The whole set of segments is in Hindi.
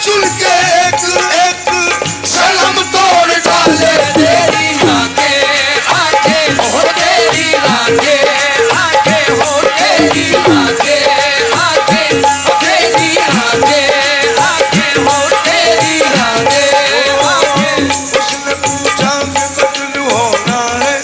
चुन के एक एक सनम तोड़ डाले। तेरी आंखें आंखें हो तेरी आंखें आंखें हो तेरी आंखें आंखें तेरी आंखें आंखें हो तेरी आंखें आंखें। उसने पूछा कि कत्ल होना है,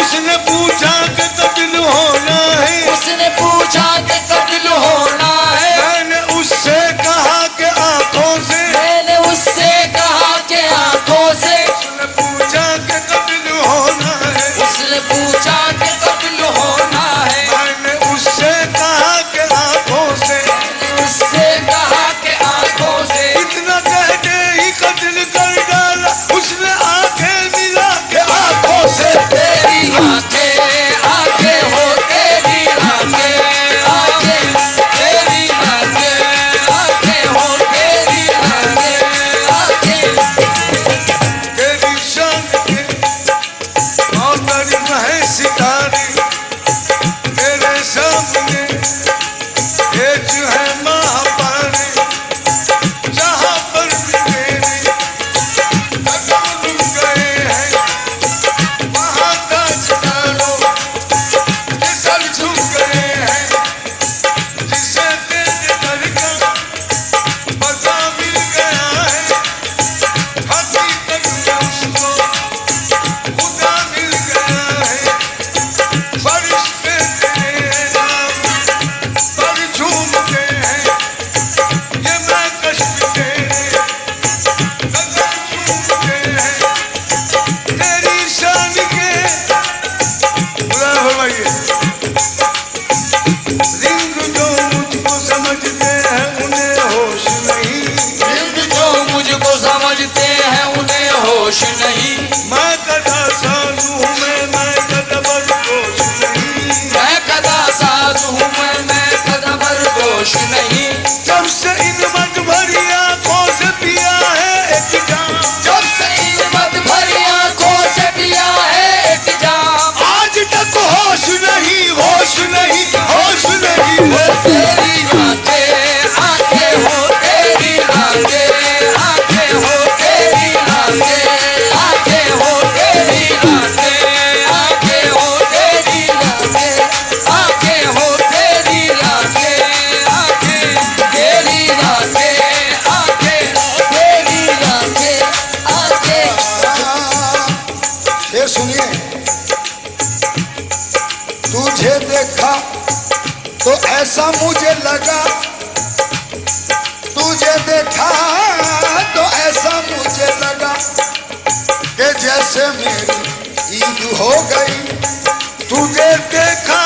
उसने पूछा कि कत्ल होना है, उसने पूछा कि कत्ल होना है। मैंने उससे कहा कि आंखों से, मैंने उससे कहा कि आंखों से। उसने पूछा कि कत्ल होना है, उसने पूछा कि कत्ल होना है। मैंने उससे कहा कि आंखों से, उससे कहा कि आंखों से। इतना कहते ही कत्ल कर डाला उसने आंखें मिला के आंखों से। तेरी आंखें आंखें हो तेरी आंखें आंखें तेरी आंखें आंखें हो तेरी आंखें आंखें। तेरी शान के और तारीफ है सितारे तेरे सामने, ये जो है महापारे, जहाँ पर भी मेरे कदम रुक गए हैं, वहाँ का सितारों के सर झुक गए हैं। जिसे तेरे घर का पता मिल गया है, हकीकत में उसको खुदा मिल गया है। फरिश्ते तेरे नाम पर झूमते हैं, ये मैं कश्फ तेरे कदम झूमते हैं। तेरी शान के खुदा फरमाइए, रिंग जो मुझको समझते हैं उन्हें होश नहीं, जिंद जो मुझको समझते हैं उन्हें होश नहीं। मैं कदा साधु हूँ मैं कदा बदोश नहीं। मैं कदा साज हूँ मैं कदा बर्दोश नहीं। जब से इन मत भरी आंखों से पिया है एक जाम, जब से इन मत भरी आंखों से पिया है एक जाम। आज तक होश नहीं होश नहीं होश नहीं। तेरी आंखें आंखें हो तेरी आंखें आंखें हो तेरी आंखें आंखें हो तेरी आंखें आंखें हो तेरी आंखें आंखें हो तेरी आंखें आंखें तेरी आंखें आंखें तेरी आंखें आंखें। ये सुनिए, तुझे देखा तो ऐसा मुझे लगा, तुझे देखा तो ऐसा मुझे लगा कि जैसे मेरी ईद हो गई। तुझे देखा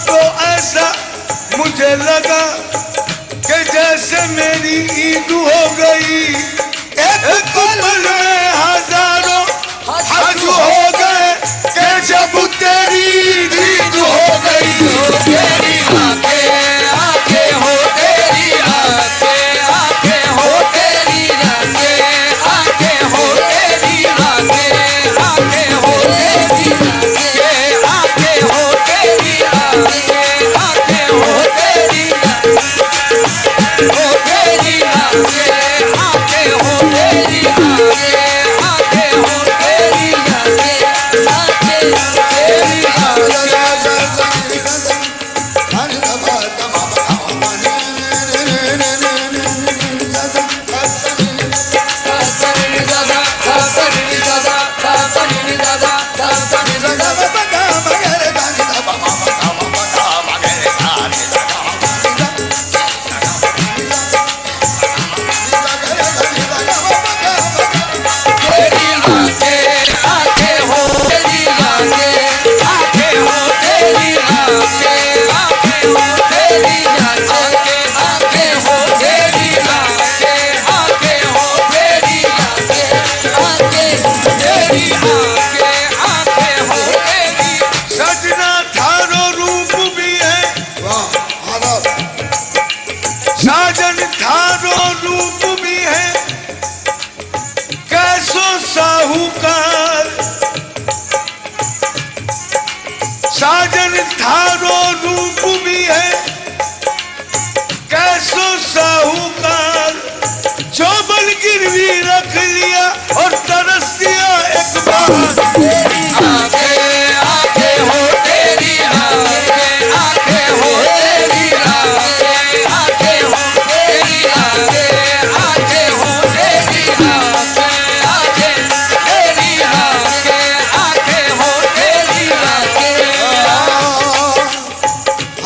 तो ऐसा मुझे लगा कि जैसे मेरी ईद हो गई। एक पल में हजारों हज हो गए कि जब तेरी ईद हो गई। तेरी आंखें आंखें हो तेरी आंखें आंखें हो तेरी आंखें आंखें हो तेरी आंखें आंखें हो तेरी आंखें हो तेरी आंखें आंखें हो तेरी आंखें हो तेरी आंखें हो तेरी आंखें आंखें तेरी सजना थारो रूप भी है, साजन थारो रूप भी है, कैसो साहूकार। साजन थारो रूप भी है, कैसो लिया और तरस दिया एक बार। तेरी आंखें आंखें हो तेरी आंखें आंखें हो तेरी आंखें आंखें हो तेरी आंखें आंखें हो तेरी आंखें आंखें तेरी आंखें आंखें हो तेरी आंखें।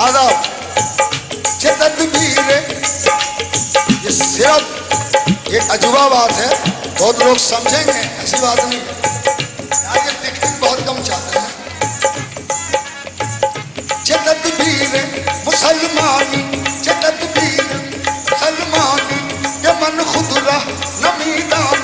आदाब तदबीर ये सिर्फ एक अजूबा बात है, बहुत लोग समझेंगे, ऐसी बात नहीं है। आगे टेक्निक बहुत कम चाहते हैं। तदबीर मुसलमानी तदबीर मुसलमानी ये मन खुदरा नमीदान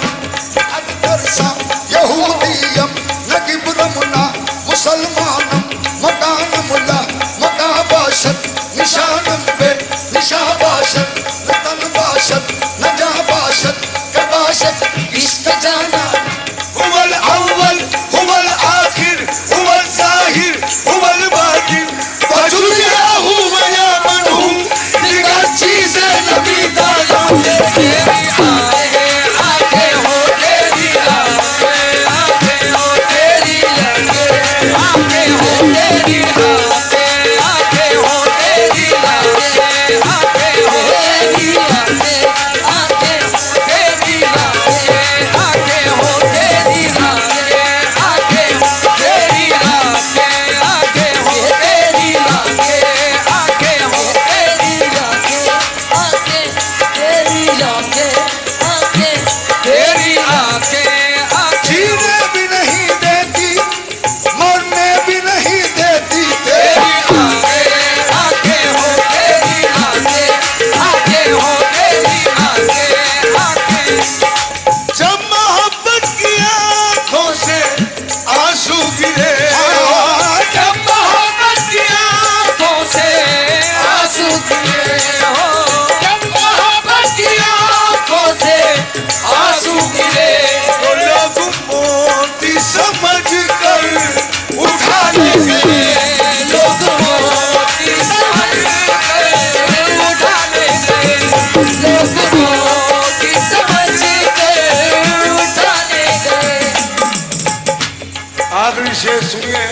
अदरसा यहूदियम नगिब्रमना मुसलमानम मकान मुला मका बाशत निशानम पे निशा बाशत नतन बाशत नजा बाशत कबाशत इश्क जाना। हुवल अव्वल हुवल आखिर हुवल जाहिर हुवल बातिन वजुदिया हुवा या मन हूँ निगाह चीज़े नबी दाना। तेरी आंखें आंखें हो तेरी आंखें आंखें हो तेरी आंखें आंखें हो तेरी आंखें आंखें हो तेरी आंखें आंखें हो तेरी आंखें आंखें तेरी आंखें आंखें हो तेरी आंखें आंखें तेरी आंखें आंखें हो तेरी आंखें आंखें हो तेरी आंखें आंखें तेरी आंखें आंखें तेरी आंखें आंखें। जीने भी नहीं देती मरने भी नहीं देती तेरी आंखें आंखें हो तेरी आंखें आंखें हो तेरी आंखें आंखें। जब मोहब्बत की आंखों से आंसू गिरे जब मोहब्बत की आंखों से आंसू गिरे हो जब मोहब्बत की आंखों से आंसू गिरे वो लोग मोती समझ कर उठा ले गए। लोग मोती समझ कर उठा ले गए लोग मोती समझ कर उठा ले गए। आखिरी शेर सुनिए।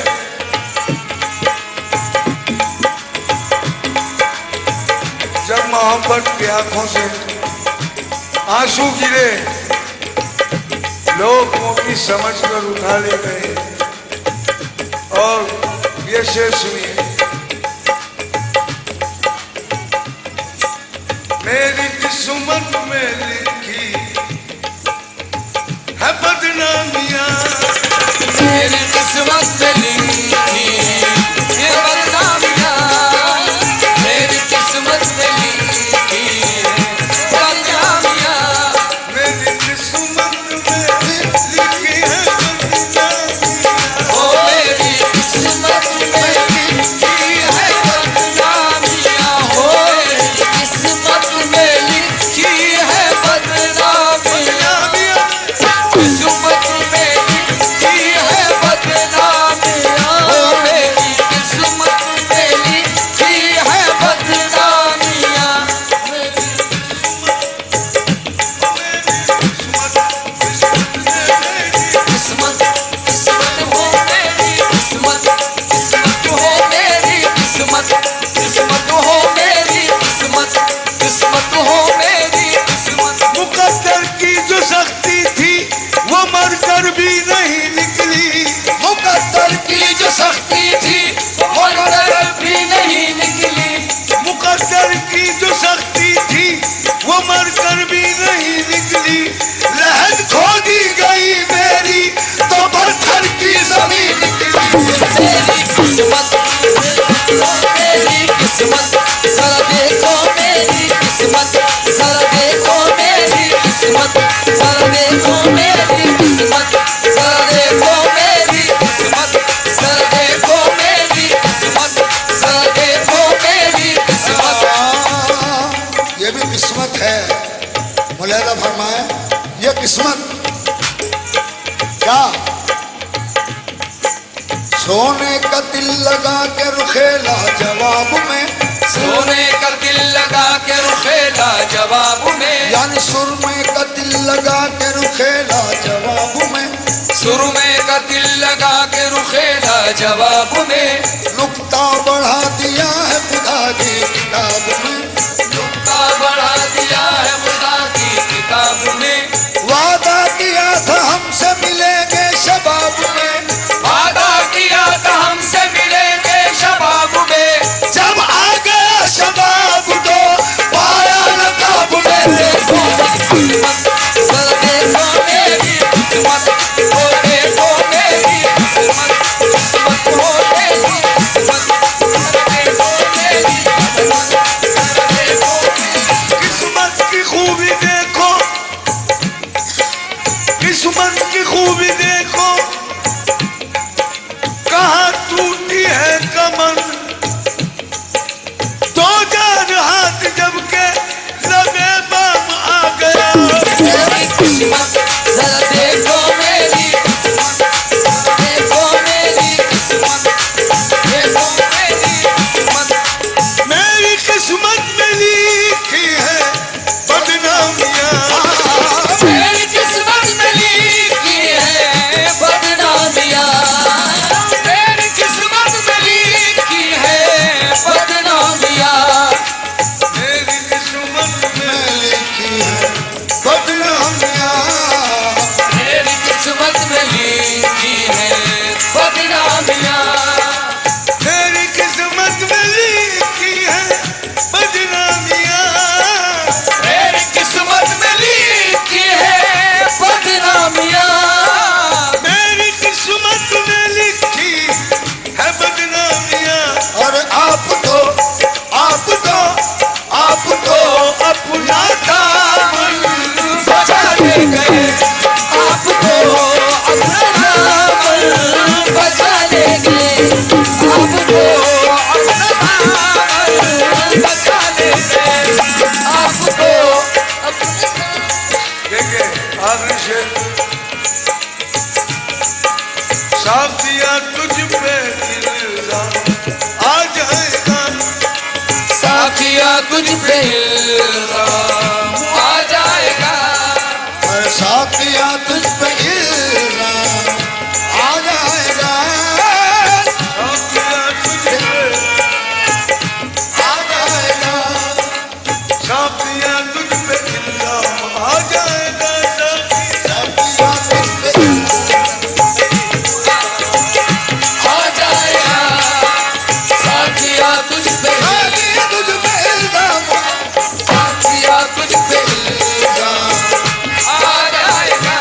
जब मोहब्बत की आंखों से आंसू गिरे लोग मोती समझ कर उठा ले गए। और ये शेर सुनिए। मेरी किस्मत में लिखी है बदनामियां मेरी किस्मत में लिखी ये बदनामियां मेरी किस्मत में लिखी बदनामियां मेरी किस्मत में लिखी है बदनामियां। ओ मेरी किस्मत में लिखी है बदनामियां हो मेरी किस्मत में लिखी है बदनामियां किस्मत में लिखी है बदनामियां हो मेरी किस्मत में लिखी है बदनामियां मेरी किस्मत किस्मत हो मेरी किस्मत किस्मत हो मेरी किस्मत किस्मत हो मेरी किस्मत किस्मत हो मेरी किस्मत। मुकद्दर की जो सख्ती थी वो मरकर भी नहीं निकली। मुकद्दर की जो सख्ती थी वो मरकर भी नहीं निकली मुकद्दर की जो सख्ती थी वो मरकर भी नहीं निकली। लहद खोदी गई मेरी तो पत्थर की जमीन निकली। मेरी किस्मत मेरी किस्मत जरा देखो मेरी किस्मत जरा देखो मेरी किस्मत जरा देखो मेरी किस्मत जरा देखो मेरी किस्मत जरा देखो मेरी किस्मत जरा देखो मेरी किस्मत। ये भी किस्मत है। मुलायदा फरमाए ये किस्मत क्या? सोने का दिल लगा के रुखेला जवाब में सोने का दिल लगा के रुखेला जवाब में यानी सुरमे का दिल लगा के रुखेला रुखेला जवाब में, सुरमे का दिल लगा के रुखेला जवाब में, नुक्ता बढ़ा दिया है खुदा की किताब में, नुक्ता बढ़ा दिया है खुदा की किताब में, वादा किया था हमसे मिलेंगे शबाब में, वादा किया था हमसे मिलेंगे शबाब में, जब आ गया शबाब तो पाया नकाब में। देखो किस्मत, जरा देखो मेरी किस्मत, ओ देखो मेरी किस्मत, किस्मत हो मेरी किस्मत, जरा देखो मेरी किस्मत, जरा देखो मेरी किस्मत की खूबी देखो, किस्मत की खूबी देखो, कहाँ टूटी है कमर, दो चार हाथ जब के लबे बम आ गया। मेरी किस्मत, जरा देखो मेरी किस्मत, जरा देखो मेरी किस्मत, देखो मेरी किस्मत, मेरी किस्मत में लिखी है बदनामियां, मेरी किस्मत में लिखी है बदनामियां, मेरी किस्मत में लिखी है बदनामियां, मेरी किस्मत में लिखी है बदनामियां, मेरी किस्मत में लिखी है बदनामियां, मेरी किस्मत में लिखी है बदनामियां, मेरी किस्मत में लिखी है बदनामियां, मेरी किस्मत में लिखी है बदनामियां। और आप तो अपना दामन बचा ले गए, आपको अपना दामन बचा ले गए, आपको अपना दामन बचा ले गए, आपको अपना देखिए आखिरी शेर, साफ दिया तुझ पे इल्जाम आ जाएगा, साथिया तुझ पे इल्जाम आ जाएगा, और साथिया तुझ पे इल्जाम आ जाएगा, साफ दिया तुझ पे, आ जाएगा, साफ दिया तुझ पे इल्जाम आ जाएगा, साथिया तुझ पे आ जाएगा, साथिया तुझ पे साथिया तुझ पे इल्जाम साथिया तुझ पे इल्जाम आ जाएगा,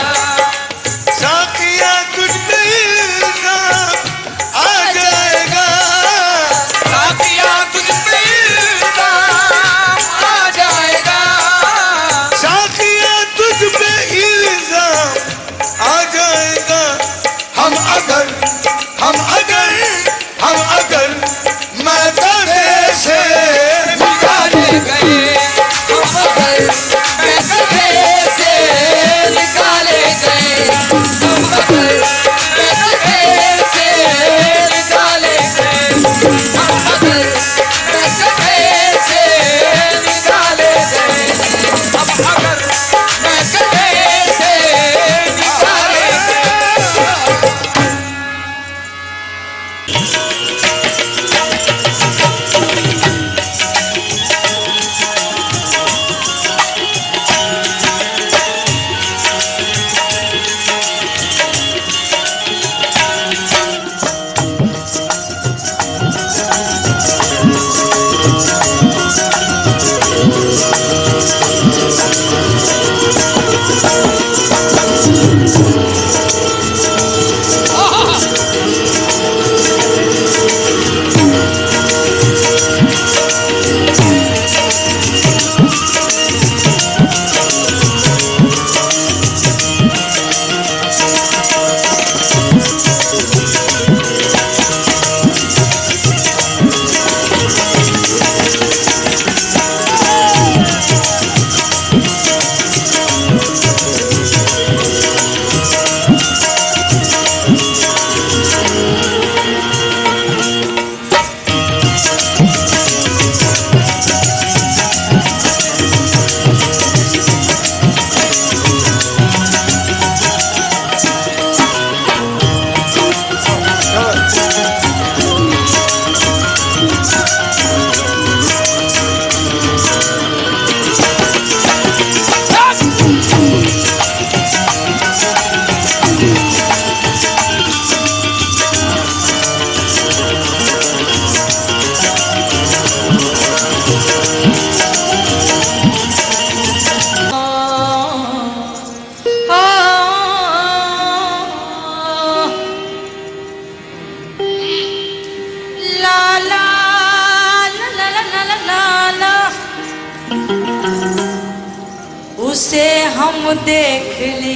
उसे हम देख ले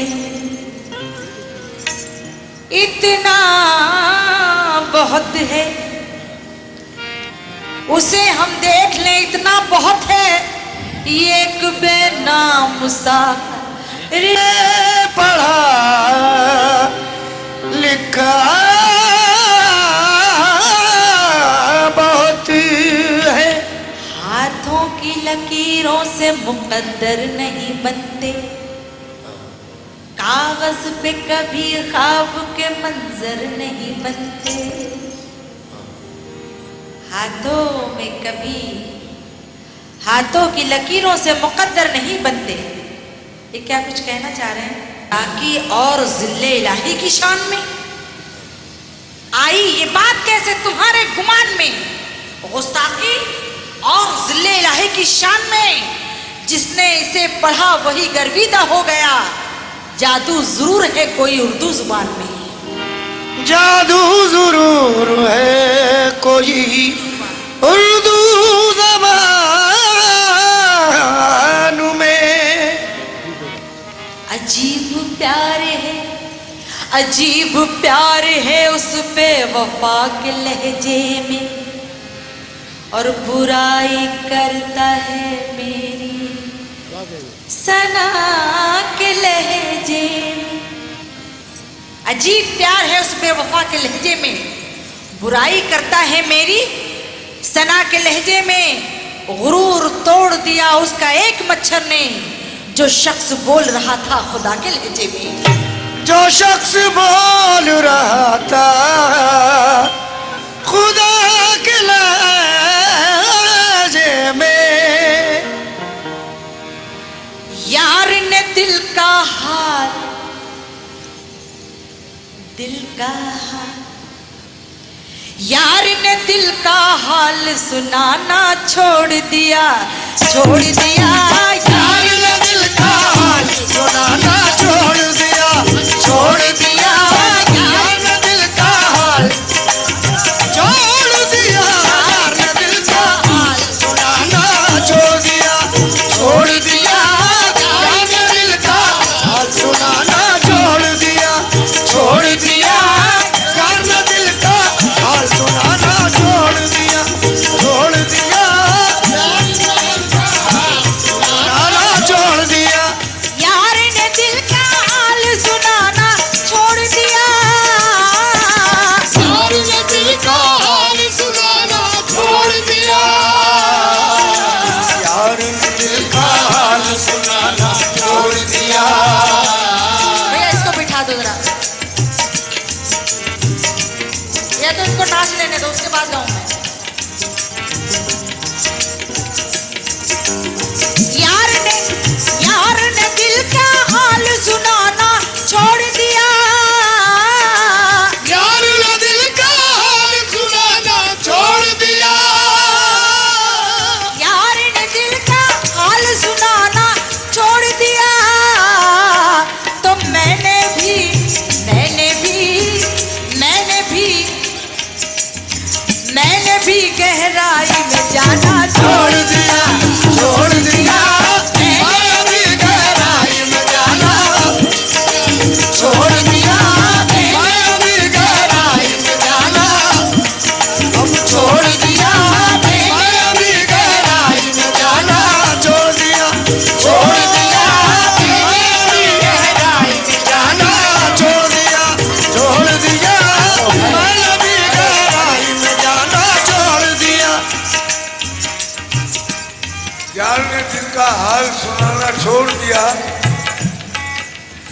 इतना बहुत है, उसे हम देख ले इतना बहुत है, ये एक बेनाम सा पढ़ा लिखा बहुत है। हाथों की लकीरों से मुकद्दर नहीं बनते, कागज पे कभी ख्वाब के मंजर नहीं बनते। हाथों की लकीरों से मुकद्दर नहीं बनते। ये क्या कुछ कहना चाह रहे हैं? ताकि और जिल्ले इलाही की शान में आई ये बात कैसे तुम्हारे गुमान में? गुस्ताखी और जिल्ले इलाही की शान में जिसने इसे पढ़ा वही गर्विदा हो गया। जादू जरूर है कोई उर्दू जुबान में, जादू जरूर है कोई उर्दू ज़बान में। अजीब प्यार है उस पे वफा के लहजे में, और बुराई करता है मेरी सना के लहजे में। अजीब प्यार है उस पे वफा के लहजे में, बुराई करता है मेरी सना के लहजे में। गुरूर तोड़ दिया उसका एक मच्छर ने, जो शख्स बोल रहा था खुदा के लहजे में। जो शख्स बोल रहा था खुदा के लहजे में। यार ने दिल का हाल यार ने दिल का हाल सुनाना छोड़ दिया। यार ने दिल का हाल सुनाना छोड़ दिया। यार ने दिल का हाल छोड़ दिया। यार ने दिल का हाल सुनाना छोड़ दिया। छोड़ दिया। यार ने दिल का हाल सुनाना छोड़ दिया। छोड़ दिया। यार ने दिल का हाल सुनाना छोड़ दिया। छोड़ दिया। सुनाना छोड़ दिया। यार ने दिल का हाल सुनाना छोड़ दिया। यार ने दिल का हाल सुनाना छोड़ दिया। यार ने दिल का हाल सुनाना छोड़ दिया। भैया इसको बिठा दो जरा, या तो इसको नाच लेने दो, उसके बाद गाऊं मैं। यार ने दिल का हाल सुनाना छोड़ दिया। यार ने दिल का हाल सुनाना छोड़ दिया। यार ने दिल का हाल सुनाना छोड़ दिया। तो मैंने भी गहराई में जाना छोड़ दिया। छोड़ दिया। मैं भी गहराई में जाना छोड़ दिया। मैं भी गहराई में जाना अब छोड़ दिया। मैं भी गहराई में जाना छोड़ दिया। छोड़ दिया। मैं भी गहराई में जाना छोड़ दिया। छोड़ दिया। मैं भी गहराई में जाना छोड़ दिया। यार ने दिल का हाल सुनाना छोड़ दिया,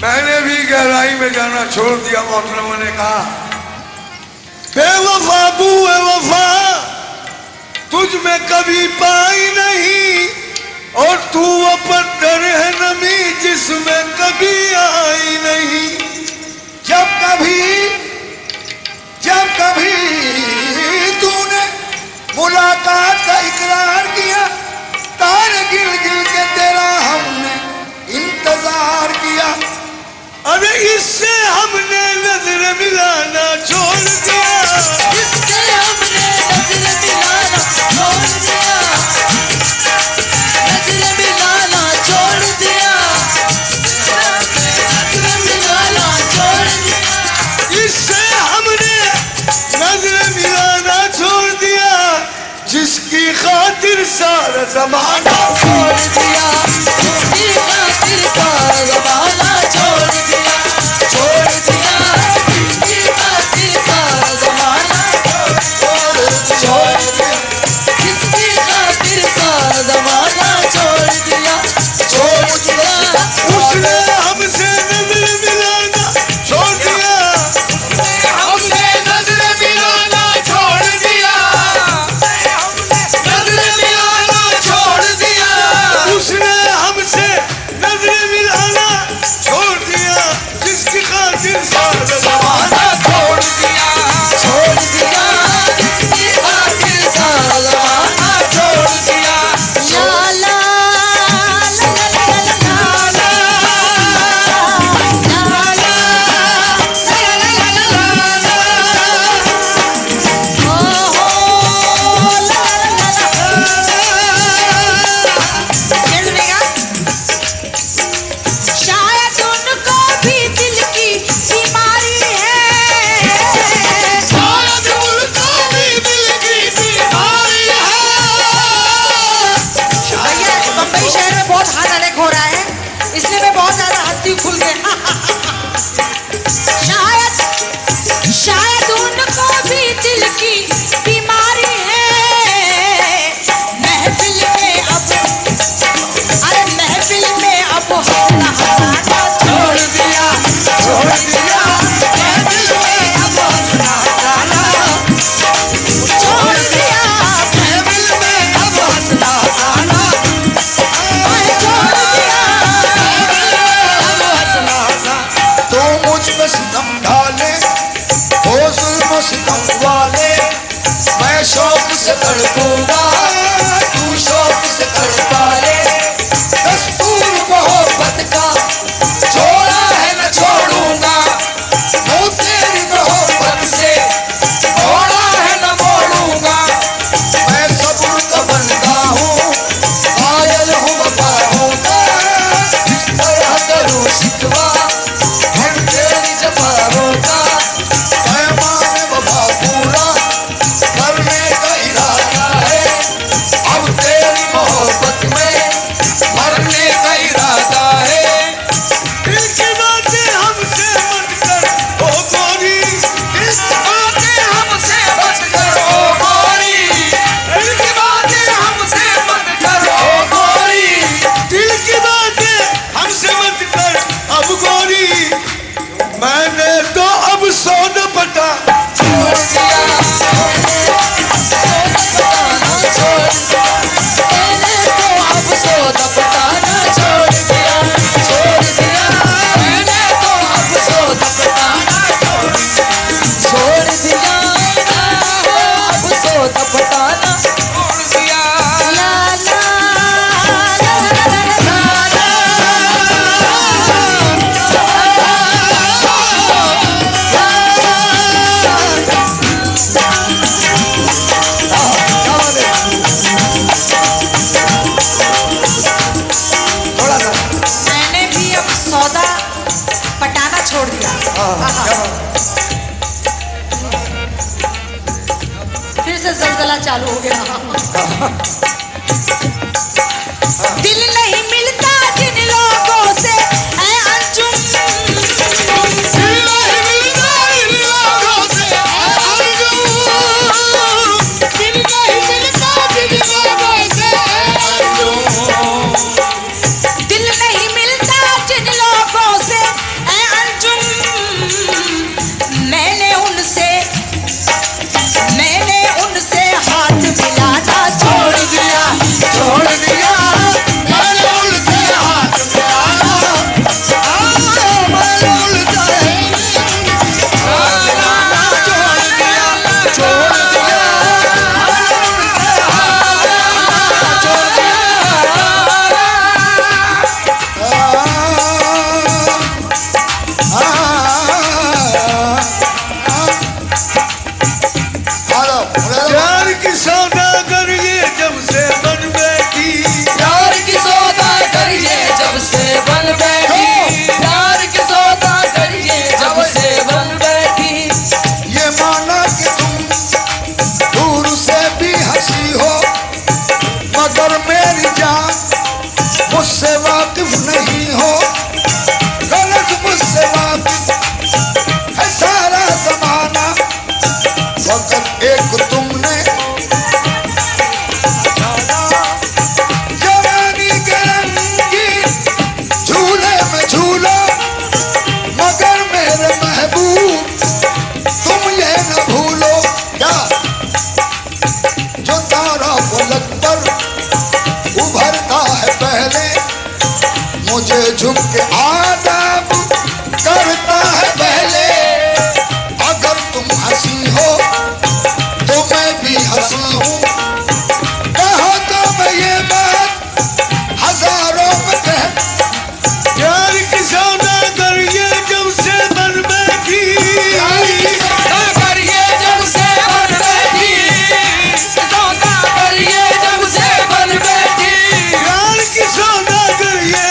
मैंने भी गहराई में जाना छोड़ दिया। मोहतरमा ने कहा, बेवफा वफा तुझ में कभी पाई नहीं, और तू वो पत्थर है नमी जिसमें कभी आई नहीं। जब कभी तूने मुलाकात का इकरार किया, तारे गिल गिल के तेरा हमने इंतजार किया। अरे इससे हमने नजर मिलाना छोड़ दिया। इससे हमने नजर मिलाना छोड़ दिया। जमाना छोड़ दिया, जिसकी खातिर सारा जमाना छोड़ दिया, छोड़ दिया, जिसकी खातिर सारा जमाना छोड़ दिया, जिसकी खातिर सारा जमाना छोड़ दिया, छोड़ दिया, उसने हमसे नजर मिलाना छोड़ दिया, हमसे नजर मिलाना छोड़ दिया, नजर मिलाना छोड़ दिया, उसने हमसे नजर मिलाना छोड़ दिया, जिसकी खातिर सारा जमाना छोड़ दिया, छोड़ दिया, जिसकी खातिर सारा जमाना छोड़ दिया, ला ला ला ला ला शायद उनको भी दिल की बीमारी है, शायद उनको भी दिल की बीमारी है। भैया बम्बई शहर में बहुत हार्ट अटैक हो रहा है, इसलिए मैं बहुत ज्यादा हंसती हूँ खुल के। शायद उनको भी दिल की बीमारी है, महफिल में अब, अरे महफिल में अब हंसना हंसाना छोड़ दिया, छोड़ दिया, महफिल में अब हंसना हंसाना छोड़ दिया, महफिल में अब हंसना हंसाना छोड़ दिया, अब हंसना हंसाना। तो मुझ पे सितम डाले हो जुल्म सितम वाले, मैं शौक से तड़पूंगा तू शौक से तड़पा ले, दस्तूर मोहब्बत का छोड़ा है न छोड़ूंगा, हूँ तेरी मोहब्बत से, छोड़ा है न मोड़ूंगा, मैं सब्र का बंदा हूँ, कायल हूँ वफाओं का, जिस तरह करूँ शिकवा हम तेरी जफाओं का, पैमाने वफा पूरा करने का इरादा है, अब तेरी मोहब्बत में मरने का इरादा है। दिल की बातें हमसे मत कर ओ गोरी, दिल की बातें हमसे मत करो गोरी, दिल की बातें हमसे मत करो गोरी, दिल की बातें हमसे मत कर अब गोरी, मैंने तो अब सौदा पटा छोड़ दिया, मैंने तो अब सौदा पटाना छोड़ दिया, छोड़ दिया, मैंने तो अब सौदा पटाना छोड़ दिया, अब सौदा पटाना छोड़ दिया। ला ला ला ला थोड़ा सा मैंने भी अब सौदा पटाना छोड़ दिया। फिर से जलजला चालू हो गया। दिल नहीं मिलता जिन लोगों से ऐ अंजुम, दिल नहीं मिलता इन लोगों से ऐ अंजुम, दिल नहीं मिलता जिन लोगों से ऐ अंजुम, दिल नहीं मिलता जिन लोगों से ऐ अंजुम, मैंने उनसे हाथ मिलाना छोड़ दिया, के आदाब करता है पहले। अगर तुम हंसी हो तो मैं भी हंसी हूँ। कहो तो मैं ये बात हजारों में कह। प्यार की सौदागर ये जब से बन बैठी, सौदागर ये जब से बन बैठी, सौदागर ये जब से बन बैठी, प्यार की सौदागर ये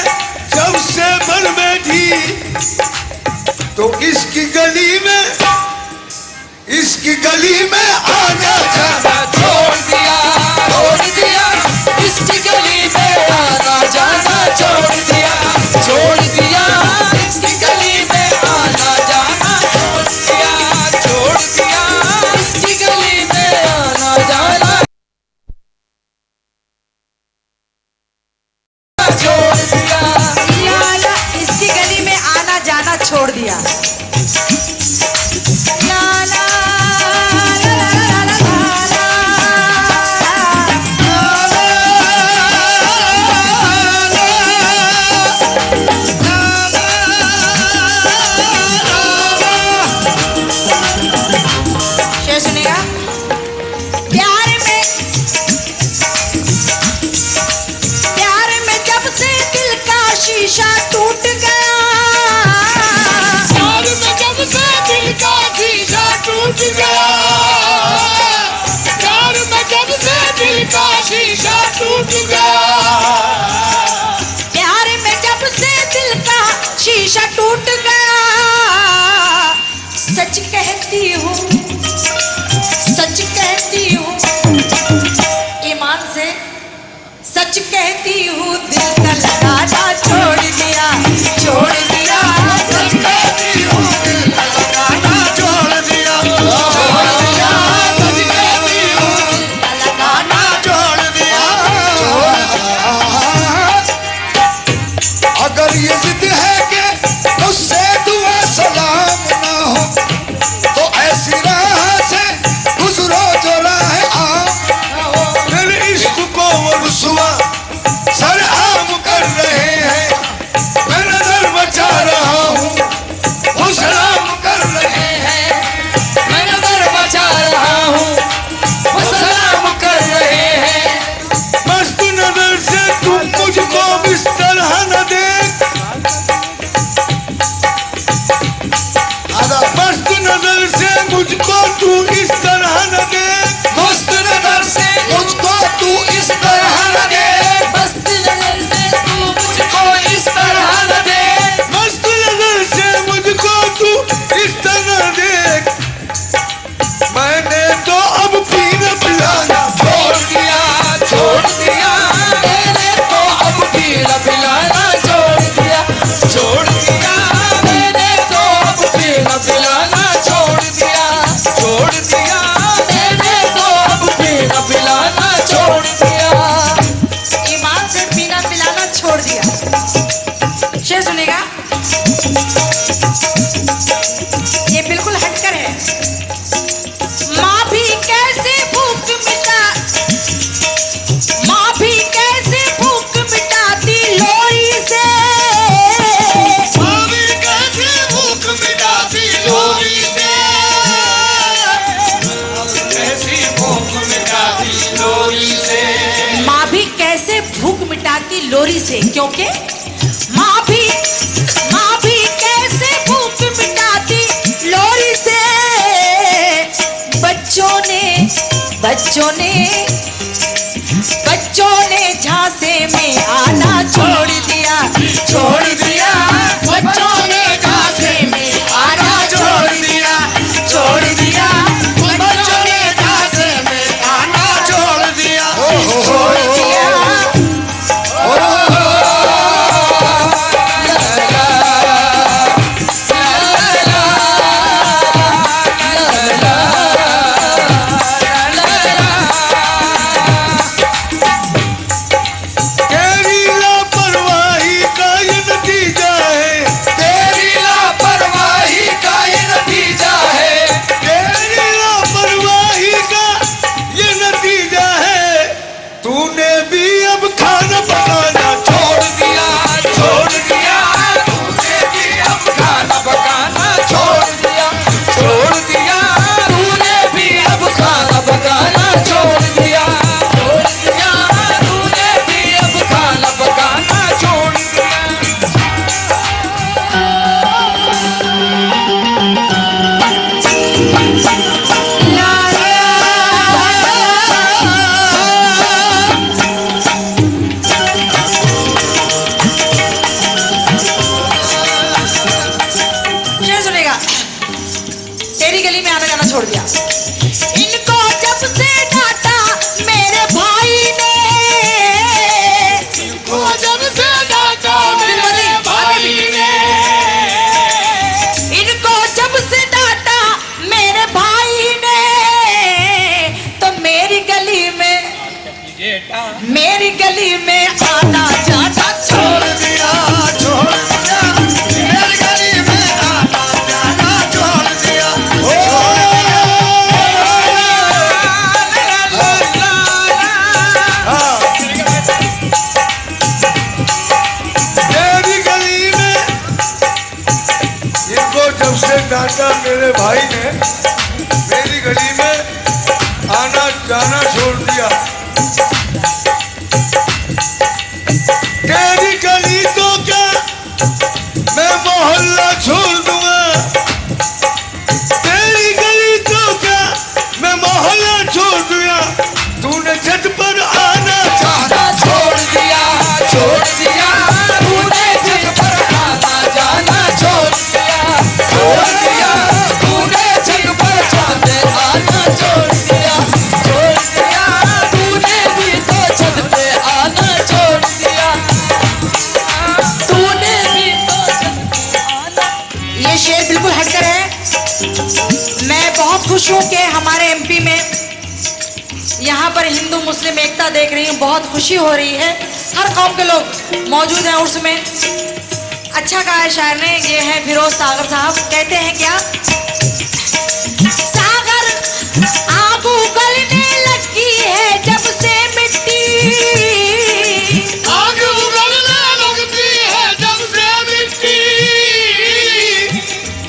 जब से बन बैठी, तो इसकी गली में आना जाना छोड़ दिया, छोड़ दिया, इसकी गली में आना जाना छोड़ दिया, छोड़ दिया, इसकी गली में आना जाना छोड़ दिया, छोड़ दिया, इसकी गली में आना जाना छोड़ दिया। लाला इसकी गली में आना जाना छोड़ दिया। लाला शेर सुनेगा। प्यार में जब से दिल का शीशा टूट गया, प्यार में जब से दिल का शीशा टूट गया, प्यार में जब से दिल का शीशा टूट गया, प्यार में जब से दिल का शीशा टूट गया, सच कहती हूँ, सच कहती हूँ, ईमान से सच कहती हूँ, दिल का लगाना छोड़ दिया, छोड़ दिया, सच कहती हूँ, दिल का लगाना छोड़ दिया, छोड़ दिया, सच कहती हूँ, दिल का लगाना छोड़ दिया। अगर ये जिद है कि उससे दुआ सलाम ना हो, तो ऐसी राह से गुजरो जो राह आम ना हो। मेरे इश्क को वो रुसवा सर आम कर रहे हैं, मैं नजर बचा रहा हूँ, वो सलाम कर रहे हैं। मैं नजर बचा रहा हूँ, वो सलाम कर रहे हैं। मस्त नजर से तुम मुझको इस तरह न देख, मस्त नजर से मुझको तू इस तरह न देख, मस्त नजर से मुझको तू इस तरह लगे। मस्त नजर से तू मुझको इस तरह न दे। मस्त नजर से मुझको तू इस तरह देख। मैंने तो अब पीना पिलाना छोड़ दिया, छोड़ दिया, मैंने तो अब पीना पिलाना छोड़ दिया, छोड़ दिया, मैंने तो अब पीना पिलाना छोड़ दिया, छोड़ दिया, मैंने तो अब पीना पिलाना छोड़ दिया। ईमान से पीना पिलाना छोड़ दिया। शेर सुनेगा। ये बिल्कुल हटकर है। माँ भी कैसे भूख मिटा, माँ भी कैसे भूख मिटाती लोई से, भाभी कैसे भूख मिटाती लोरी से, कैसी भूख मिटाती लोरी से, माँ भी कैसे भूख मिटाती लोरी से, क्योंकि माँ भी कैसे भूख मिटाती लोरी से। बच्चों ने झांसे में आना छोड़ दिया, छोड़ दिया, बच्चों ने झांसे में आना छोड़ दिया, छोड़ दिया, बच्चों ने झांसे में आना छोड़ दिया, छोड़ दिया। में आना जाना छोड़ दिया, छोड़ दिया मेरी गली में आना जाना छोड़ दिया, मेरी गली में इनको जब से डांटा मेरे भाई ने, मेरी गली में आना जाना छोड़ दिया। तेरी गली तो क्या मैं मोहल्ला छोड़ दूंगा, तेरी गली तो क्या मैं मोहल्ला छोड़ दूंगा। तूने छत पर आना जाना छोड़ दिया, छोड़ दिया तूने छत पर आना जाना छोड़ दिया, छोड़ दिया तूने छत पर जाने आना छोड़ दिया, छोड़ दिया तूने भी तो छत पे आना छोड़ दिया, तूने भी तो छत पे आना। ये शेर बिल्कुल हटकर है। मैं बहुत खुश हूँ कि हमारे एमपी में यहाँ पर हिंदू मुस्लिम एकता देख रही हूँ, बहुत खुशी हो रही है। हर कौम के लोग मौजूद हैं उर्स में। अच्छा कहा है शायर ने, ये है फिरोज सागर साहब, कहते हैं क्या, सागर आग उगलने लगी है जब से मिट्टी, आग उगलने लगती है जब से मिट्टी,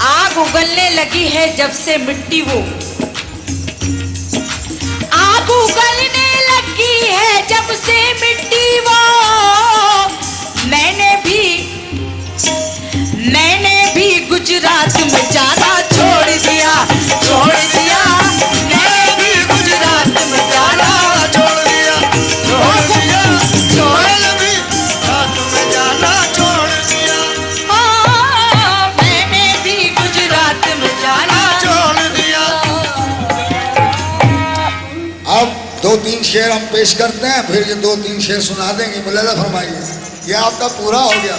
आग उगलने लगी है जब से मिट्टी, वो आग उगलने लगी है जब से मिट्टी, वो मैंने भी गुजरात में जाना छोड़ दिया, छोड़ दिया मैंने भी गुजरात में जाना छोड़ दिया, छोड़ दिया छोड़ भी रात में जाना छोड़ दिया, मैंने भी गुजरात में जाना छोड़ दिया। अब 2-3 शेर हम पेश करते हैं, फिर ये 2-3 शेर सुना देंगे। मुलाजा फरमाइए, ये आपका पूरा हो गया।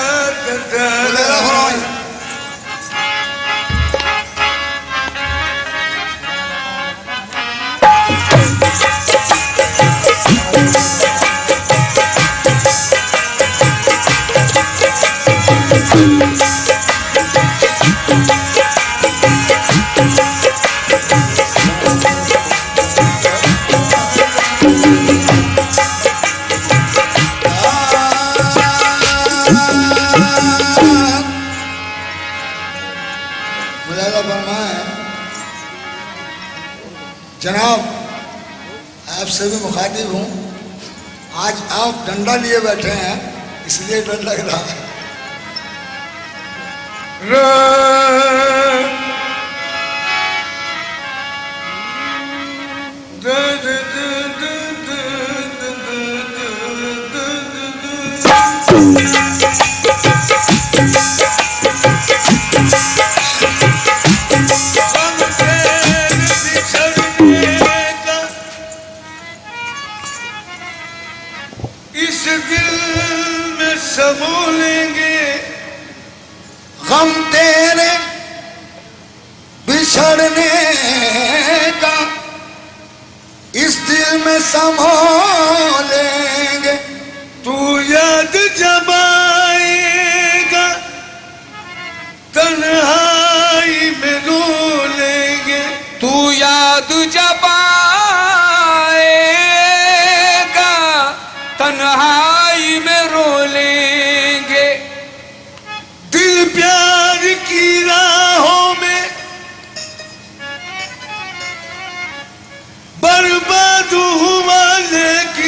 मुलाजा फरमाइए। मुलाजा फरमाए, जनाब आपसे भी मुखातिब हूँ। आज आप डंडा लिए बैठे हैं इसलिए डर लग रहा है। इस दिल में समो लेंगे गम तेरे बिछड़ने का इस दिल में समो लेंगे, तू याद जमाएगा तन्हाई में रो लेंगे, तू याद जब आएगा तन्हाई में रो लेंगे, दिल प्यार की राहों में बर्बाद हुआ लेकिन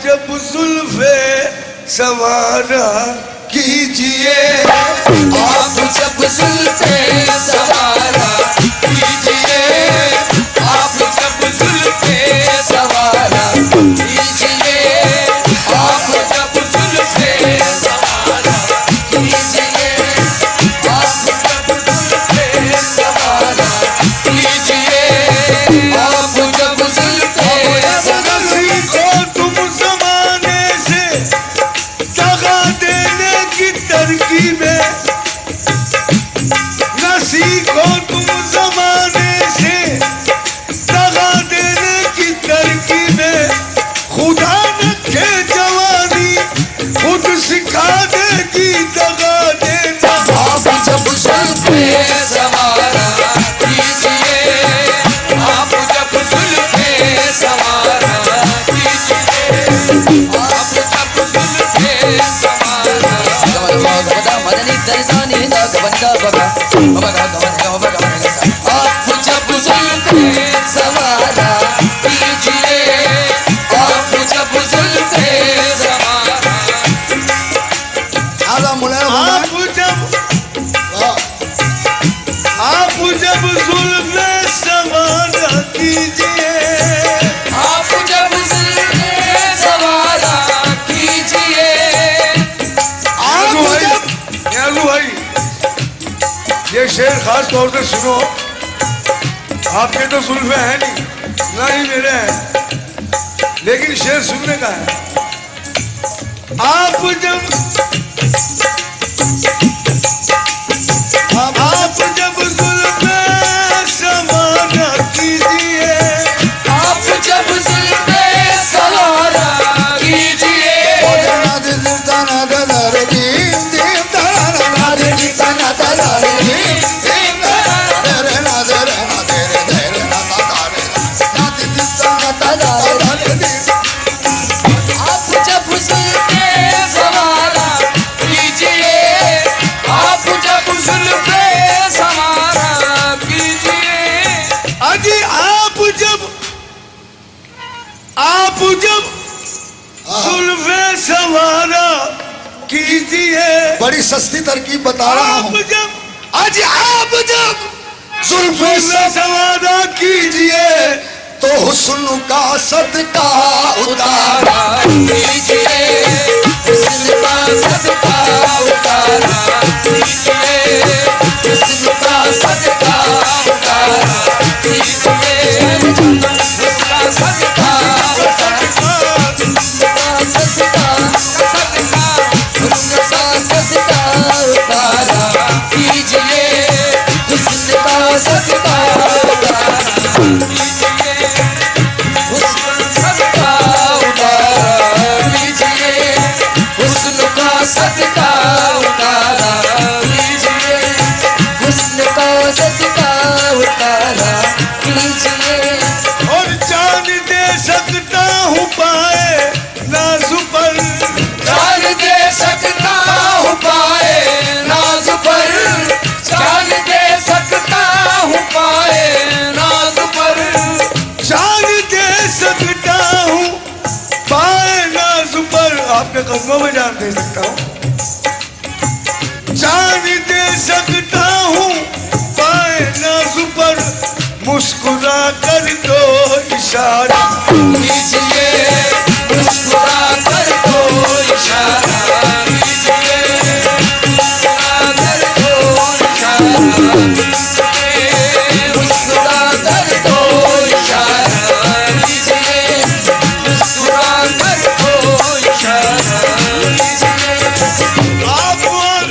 जब जुल्फे सवारा कीजिए, आप जब जुल्फे सवारा कीजिए, आप जब जुल्फे सवारा कीजिए, आप जब जुल्फे सवारा कीजिए, आप जब जुल्फे सवारा कीजिए, आप जब जुल्फे नसी को तुम जमाने से दगा देने की तरकीबें, नसी को तुम जमाने से दगा देने की तरकीबें, खुदा न के जवानी खुद सिखा देगी दगा देना। आप जब जुल्फे सवारा कीजिए, आप जब जुल्फे सवारा कीजिए, आप जब जुल्फे सवारा मदनी दरसानी दा गबंदा बगा बगा गबंदा बगा आप जब जुल्फे सवारा कीजिए, आप जब जुल्फे सवारा आला मुलायम होना है। आप जब जुल्फे सवारा कीजिए, आप जब जुल्फे सवारा कीजिए, याजू भाई ये शेर खास तौर से सुनो, आपके तो जुल्फे हैं नहीं, ना ही मेरे हैं, लेकिन शेर सुनने का है। आप जब जुल्फे सवारा कीजिए, आप जब जुल्फे सवारा कीजिए, आप जब जुल्फे सवारा कीजिए, आप जब जुल्फे सवारा कीजिए, अजी आप जब जुल्फे सवारा कीजिए, बड़ी सस्ती तरकीब बता रहा आप हूँ। जब जुल्फे सवारा कीजिए, तो हुस्न का सदका उतारा कीजिए, हुस्न का सदका उतारा कीजिए, हुस्न का सदका उतारा कीजिए, हुस्न का सदका उतारा, हुस्न का सदका उतारा कीजिए, हुस्न का सदका उतारा कीजिए, हुस्न सदका उतारा कीजिए, हुस्न का सदका उतारा कीजिए, हुस्न का सदका उतारा कीजिए, और जान दे सकता हूँ पाए नाज़ पर, जान दे सकता हूँ पाए नाज पर, जान दे सकता हूँ पाए नाज पर, जान दे सकता हूँ पाए नाज़ पर, आपके कदमों में जान दे सकता हूँ, जान दे सकता हूँ पाए नाज़ पर, मुस्कुरा कर दो इशारा कीजिए, मुस्कुरा कर दो इशारा कीजिए, मुस्कुरा कर दो इशारा कीजिए, मुस्कुरा कर दो इशारा कीजिए, मुस्कुरा कर दो इशारा कीजिए, आप और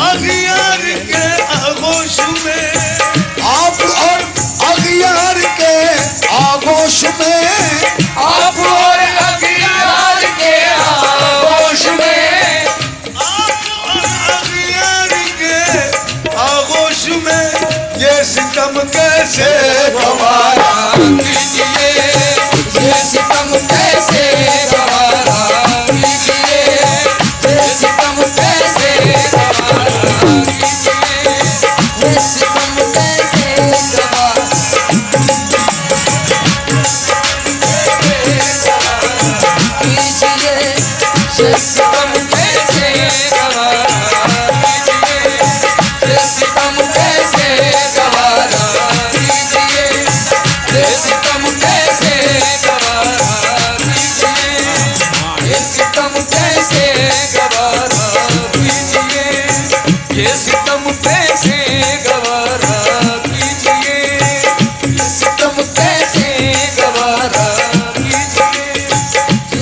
अगियार के आगोश में, आप और अगियार के आगोश में, आप और अगियार के आगोश में, आप और अगियार के आगोश में, ये सितम कैसे गवारा कीजिए, ये सितम कैसे गवारा कीजिए, ये सितम कैसे गवारा कीजिए, ये सितम कैसे गवारा ये सितम कैसे गवारा कीजिए, ये सितम कैसे गवारा कीजिए, ये सितम कैसे गवारा कीजिए, ये सितम कैसे गवारा कीजिए।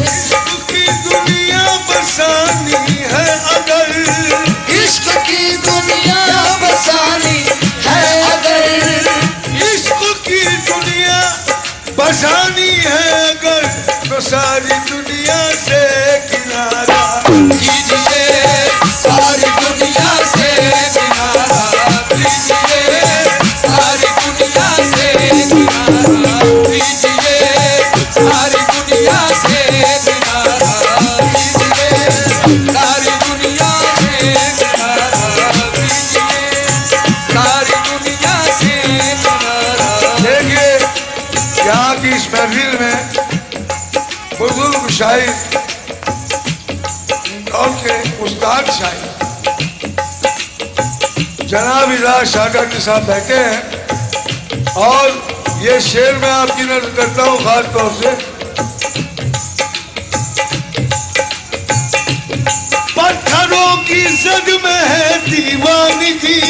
इश्क की दुनिया बसानी है अगर, इश्क की दुनिया बसानी है अगर, इश्क की दुनिया बसानी है अगर, तो सारी दुनिया से किनारा कीजिए, सारी दुनिया से किनारा कीजिए, सारी दुनिया से किनारा कीजिए, सारी दुनिया से किनारा कीजिए, सारी दुनिया से किनारा कीजिए, सारी दुनिया से किनारा। देखिए यहाँ की इस महफिल में बुजुर्ग शायर और के उस्ताद शायर जनाब इलाज शागर्द साहब बैठे हैं और ये शेर मैं आपकी नजर करता हूँ खास तौर से। पत्थरों की जद में है दीवानगी,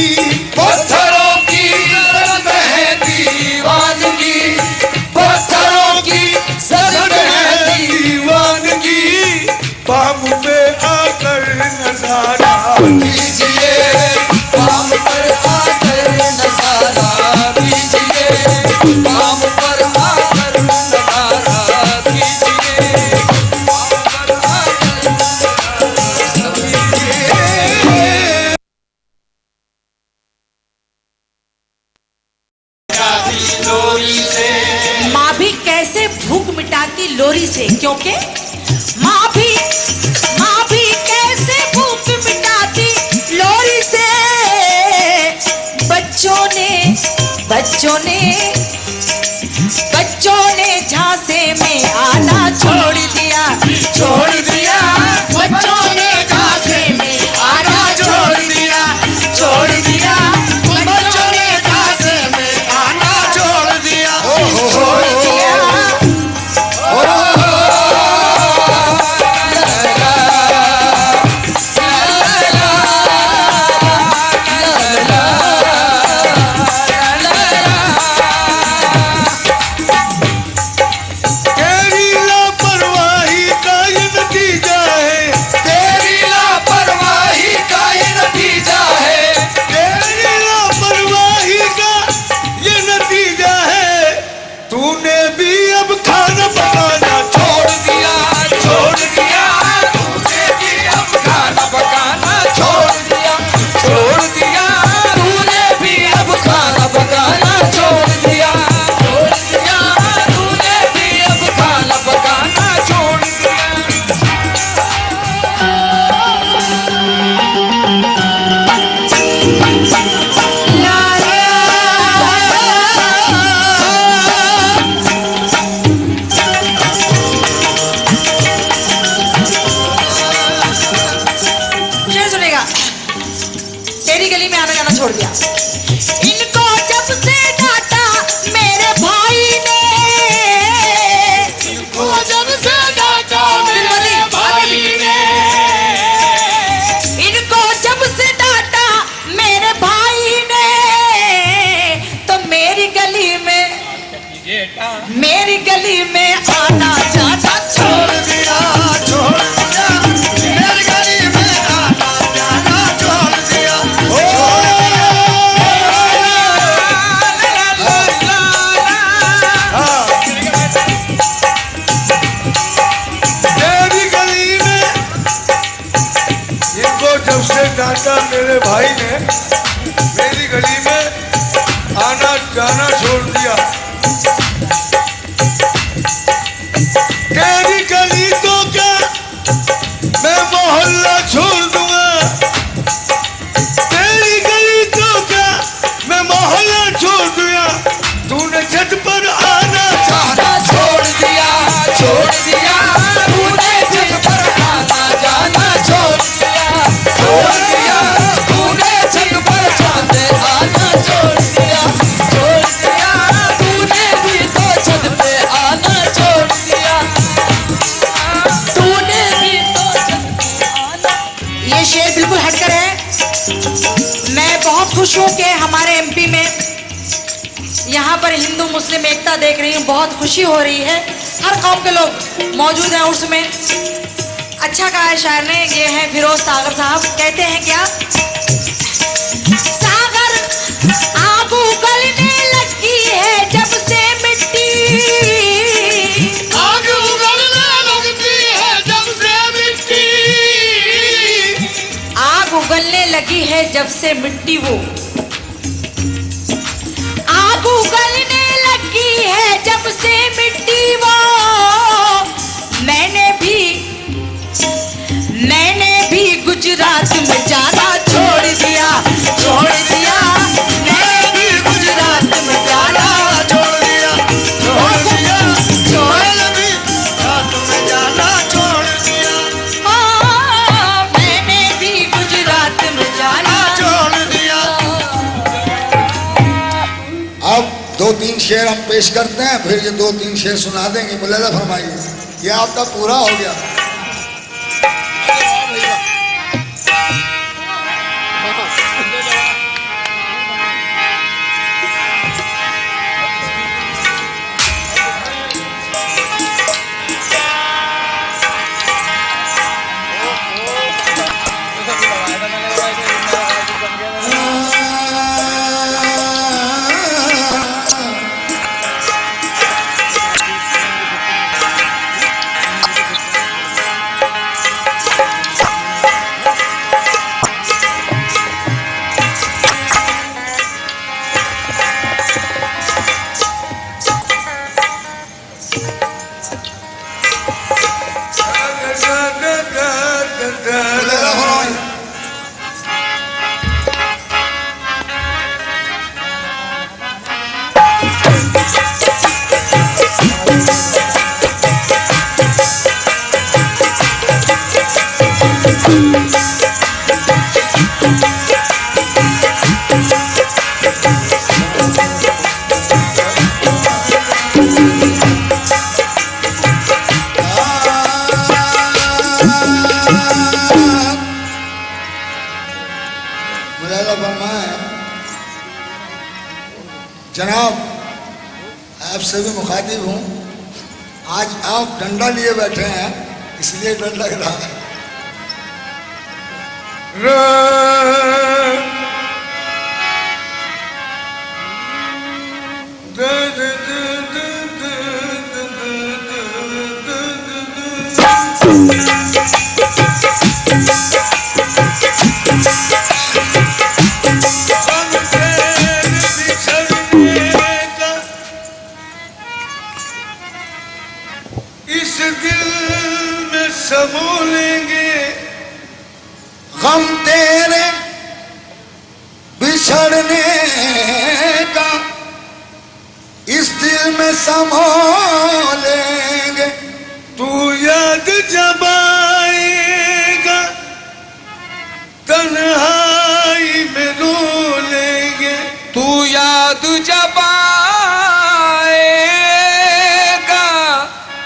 पत्थरों की जद में है दीवानगी, पत्थरों की जद में है दीवानगी, पाम पे आकर नजारा कीजिए, पाम पर आकर नजारा कीजिए, पाम पर आकर नजारा कीजिए, पाम पर आकर नजारा कीजिए। लोरी से माँ भी कैसे भूख मिटाती लोरी से, क्योंकि माँ भी कैसे भूख मिटाती लोरी से। बच्चों ने झांसे में आना छोड़ दिया, छोड़ दिया। बच्चों ने झांसे में आना छोड़ दिया, छोड़ दिया। बच्चों ने झांसे में आना छोड़ दिया, छोड़ दिया। तेरी लापरवाही का ये नतीजा है, तेरी लापरवाही का ये नतीजा है, तेरी लापरवाही का ये नतीजा है। तूने भी अब खाना पकाना छोड़ दिया, छोड़ दिया। तूने भी अब खाना पकाना छोड़ दिया, छोड़ दिया। तूने भी अब खाना पकाना छोड़ दिया, छोड़ दिया। तूने भी अब खाना पकाना छोड़ दिया। शेर सुनेगा। तेरी गली में आना जाना छोड़ दिया। इनको जब से डांटा मेरे भाई ने, इनको जब से डांटा मेरे भाई ने, इनको जब से डांटा मेरे भाई ने, तो मेरी गली में आना जाना छोड़ दिया, छोड़ दिया। मेरी गली में आना जाना छोड़ दिया, छोड़ दिया। हाँ। तेरी गली में इनको जब से डांटा मेरे भाई ने, मेरी गली में आना जाना छोड़ दिया। तेरी गली तो क्या मैं मोहल्ला छोड़ दूंगा, तेरी गली तो क्या मैं मोहल्ला छोड़ दूंगा। तूने छत पर आना जाना छोड़ दिया, छोड़ दिया। तूने छत पर आना जाना छोड़ दिया, छोड़ दिया। तूने छत पर जाने आना छोड़ दिया, छोड़ दिया। हिंदू मुस्लिम एकता देख रही हूँ, बहुत खुशी हो रही है। हर कौम के लोग मौजूद हैं उर्स में। अच्छा कहा है शायर ने। ये है फिरोज सागर साहब, कहते हैं क्या? सागर आग उगलने लगी है जब से मिट्टी, आग उगलने लगती है जब से मिट्टी, आग उगलने लगी है जब से मिट्टी, वो आग उगलने लगी है जब से मिट्टी वो। मैंने भी गुजरात में जाना छोड़ दिया, छोड़ दिया। मैंने भी गुजरात में जाना छोड़ दिया, छोड़ दिया, मैंने भी रात में जाना छोड़ दिया, मैंने भी गुजरात में जाना छोड़ दिया। अब 2-3 शेर हम पेश करते हैं, फिर ये 2-3 शेर सुना देंगे। मुलाजा फरमाइए, ये आपका पूरा हो गया। जनाब, आपसे भी मुखातिब हूँ। आज आप डंडा लिए बैठे हैं, इसलिए डर लग रहा है। इस दिल में समोलेंगे गम तेरे बिछड़ने का, इस दिल में समोलेंगे। तू याद जब आएगा तन्हाई में रो लेंगे, तू याद जब आएगा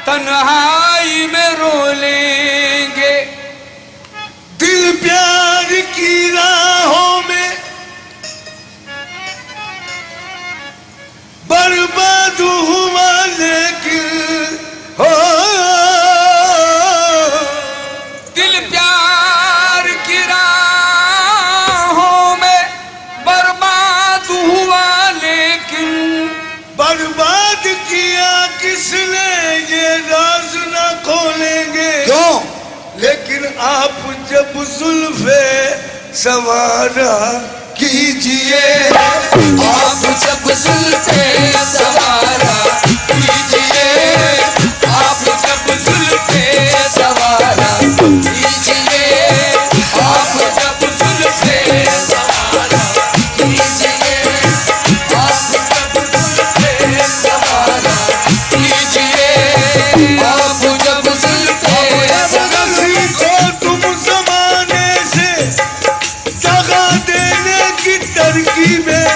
तन्हाई में रो लेंगे। दिल प्यार की राहों में बर्बाद हुआ लेकिन हो, दिल प्यार की राहों में बर्बाद हुआ लेकिन, बर्बाद किया किसने ये राज ना खोलेंगे। क्यों? लेकिन आप जब जुल्फे सवारा कीजिए, आप जब जुल्फे सवारा कीजिए, आप जब जुल्फे सवारा कीजिए, आप जब जुल्फे सवारा कीजिए, आप जब जुल्फे सवारा कीजिए, आप जब जुल्फे नसी को तुम जमाने से दगा देने की तरकीबें,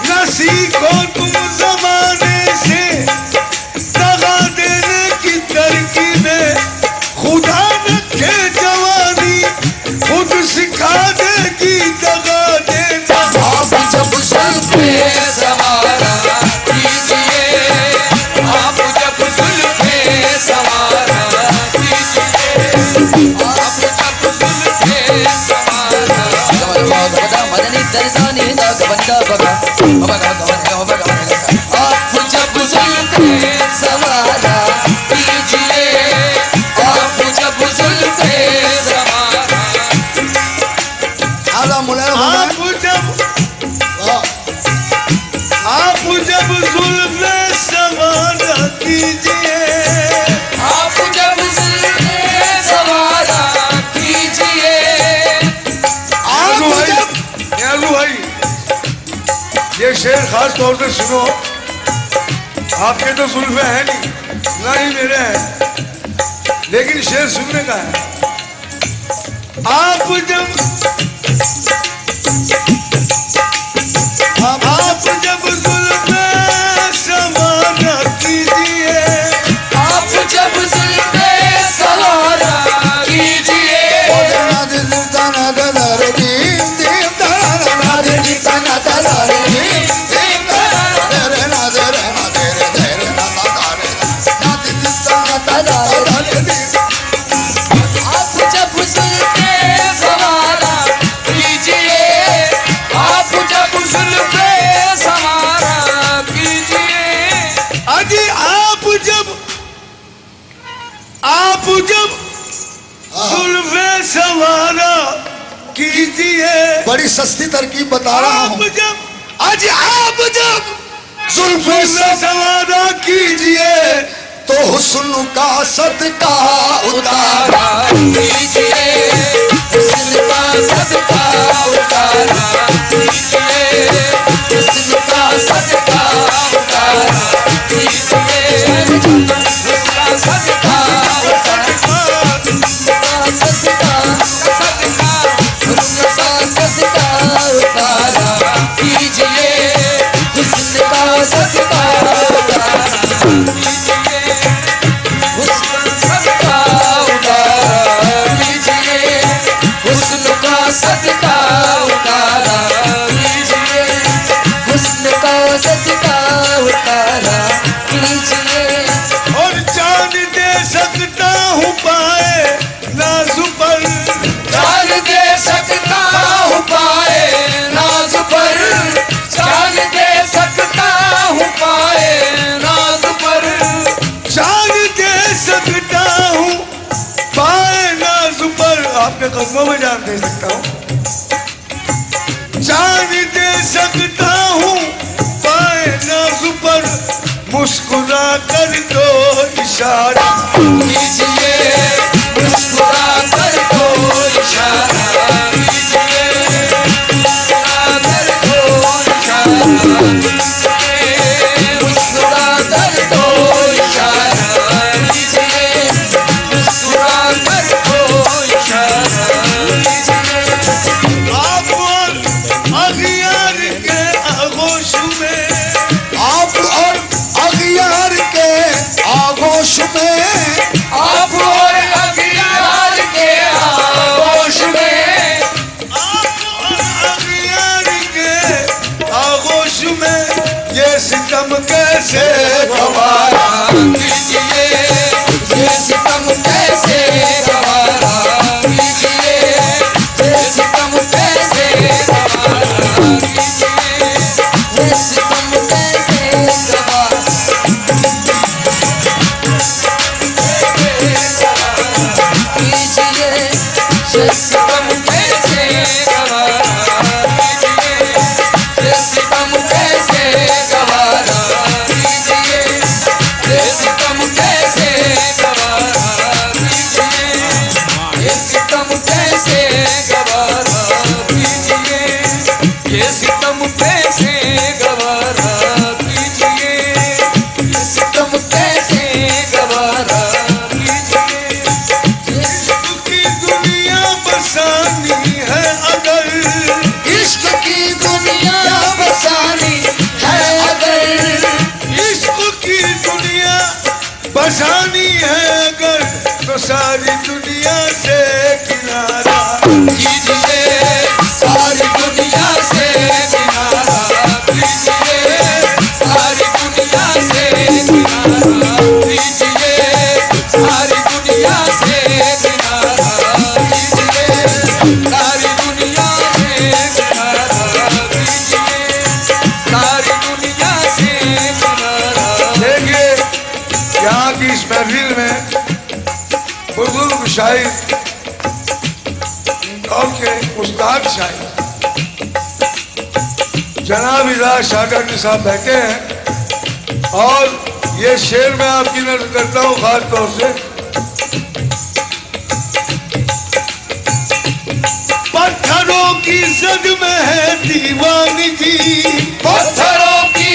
नसी को तुम से सुनो, आपके तो जुल्फे हैं नहीं, ना ही मेरे हैं, लेकिन शेर सुनने का है। आप जब जुल्फे समाना कीजिए, आप जब जुल्फे सवारा कीजिए, आप जब जुल्फे सवारा कीजिए, आप जब जुल्फे सवारा कीजिए, अजी आप जब जुल्फे सवारा कीजिए, बड़ी सस्ती तरकीब बता रहा आप हूँ। जब आप जब जुल्फे सवारा कीजिए, तो हुस्न का सदका उतारा कीजिए, हुस्न का सदका उतारा कीजिए, हुस्न का सदका उतारा कीजिए, हुस्न का सदका उतारा, सदका सदका, हुस्न का सदका उतारा कीजिए, हुस्न का सदका उतारा कीजिए, हुस्न सदका उतारा कीजिए, हुस्न का सदका उतारा कीजिए, हुस्न का सदका उतारा कीजिए, और जान दे सकता हूँ पाए नाज़ पर, जान दे सकता हूँ पाए नाज पर, जान दे सकता हूँ पाए नाज पर, जान दे सकता हूँ पाए नाज़ पर, आपके कदमों में जान दे सकता हूँ, जान दे सकता हूँ पाए नाज़ पर, मुस्कुरा कर दो इशारा कीजिए, मुस्कुरा कर दो इशारा कीजिए, मुस्कुरा कर दो इशारा कीजिए, मुस्कुरा कर दो इशारा कीजिए, मुस्कुरा कर दो इशारा कीजिए, आप और अगियार के आगोश में, आप और अगियार के आगोश में, आप और अगियार के आगोश में, आप और अगियार के आगोश में, ये सितम कैसे गवारा कीजिए, ये सितम कैसे गवारा कीजिए, ये सितम कैसे गवारा कीजिए, ये सितम कैसे गवारा कीजिए, ये सितम कैसे गवारा कीजिए, ये सितम कैसे गवारा कीजिए, ये सितम कैसे गवारा कीजिए, ये सितम कैसे गवारा कीजिए, ये सितम कैसे गवारा कीजिए, ये सितम कैसे गवारा कीजिए, इश्क की दुनिया बसानी है अगर, इश्क की दुनिया बसानी है अगर, इश्क की दुनिया बसानी है अगर, तो सारी दुनिया से किनारा कीजिए, सारी दुनिया से किनारा कीजिए, सारी दुनिया से किनारा कीजिए, सारी दुनिया से किनारा कीजिए, सारी दुनिया से किनारा कीजिए, सारी दुनिया से किनारा। देखिए यहाँ की इस महफिल में बुजुर्ग शायर और के उस्ताद शायर जनाब इलाज शागर साहब बैठे हैं, और ये शेर मैं आपकी नजर करता हूँ खास तौर से, पत्थरों की जद में है दीवानगी, पत्थरों की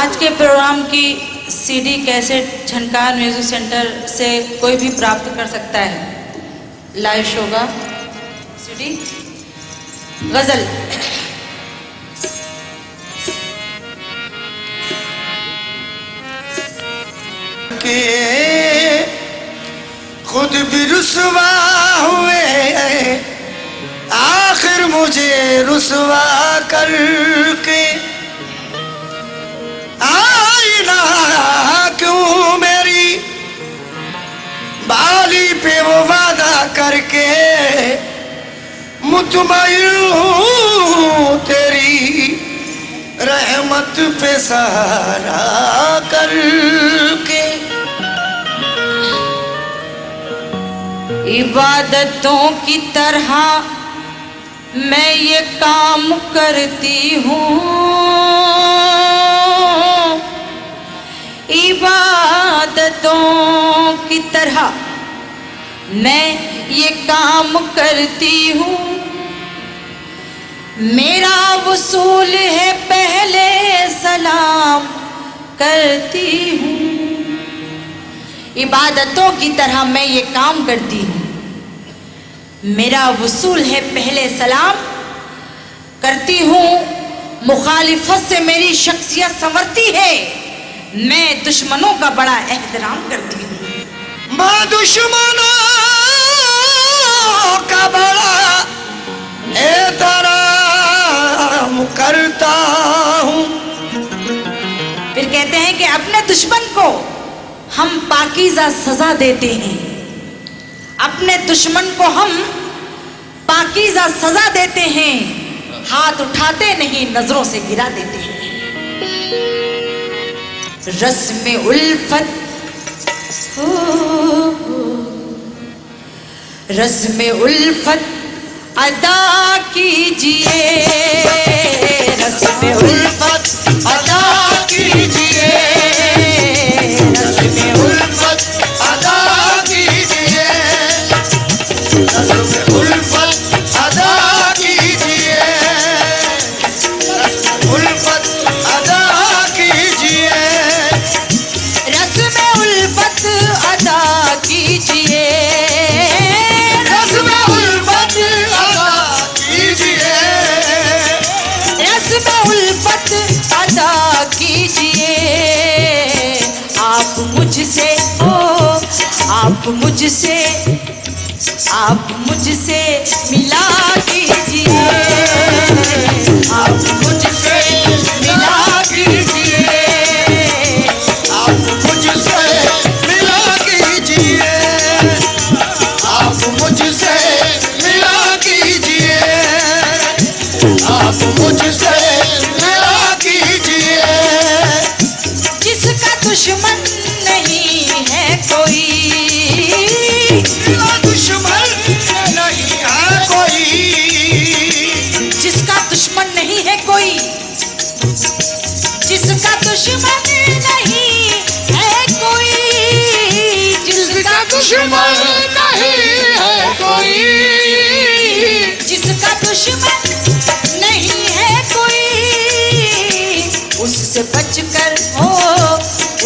आज के प्रोग्राम की सीडी कैसेट झनकार म्यूजिक सेंटर से कोई भी प्राप्त कर सकता है। लाइव शो का सीडी गजल के खुद भी रुसवा हुए, आखिर मुझे रुसवा करके आईना क्यों मेरी बाली पे वो वादा करके मुतमईन हूँ तेरी रहमत पे सहारा करके। इबादतों की तरह मैं ये काम करती हूँ, इबादतों की तरह मैं ये काम करती हूँ। मेरा वसूल है पहले सलाम करती हूँ। इबादतों की तरह मैं ये काम करती हूँ, मेरा वसूल है पहले सलाम करती हूँ। मुखालिफत से मेरी शख्सियत संवरती है, मैं दुश्मनों का बड़ा एहतराम करती हूँ। मैं दुश्मनों का बड़ा एहतराम करता हूँ। फिर कहते हैं कि अपने दुश्मन को हम पाकीज़ा सजा देते हैं, अपने दुश्मन को हम पाकीज़ा सजा देते हैं, हाथ उठाते नहीं नजरों से गिरा देते हैं। रस्म उल्फत रस्म उल्फत अदा कीजिए, रस्म उल्फत अदा कीजिए, रस्म उल्फत अदा कीजिए, रस्म उल्फत अदा कीजिए, रस्म उल्फत अदा कीजिए, रस्म उल्फत अदा कीजिए, रस्म उल्फत अदा कीजिए, रस्म उल्फत अदा कीजिए। आप मुझसे आप मुझसे मिला कीजिए, आप मुझसे मिला कीजिए, आप मुझसे मिला कीजिए, आप मुझसे मिला कीजिए, आप मुझसे मिला कीजिए। जिसका दुश्मन नहीं है कोई, जिसका दुश्मन नहीं है कोई, जिसका दुश्मन नहीं है कोई, जिसका दुश्मन नहीं है कोई, जिसका दुश्मन नहीं है कोई, जिसका दुश्मन नहीं है कोई, उससे बचकर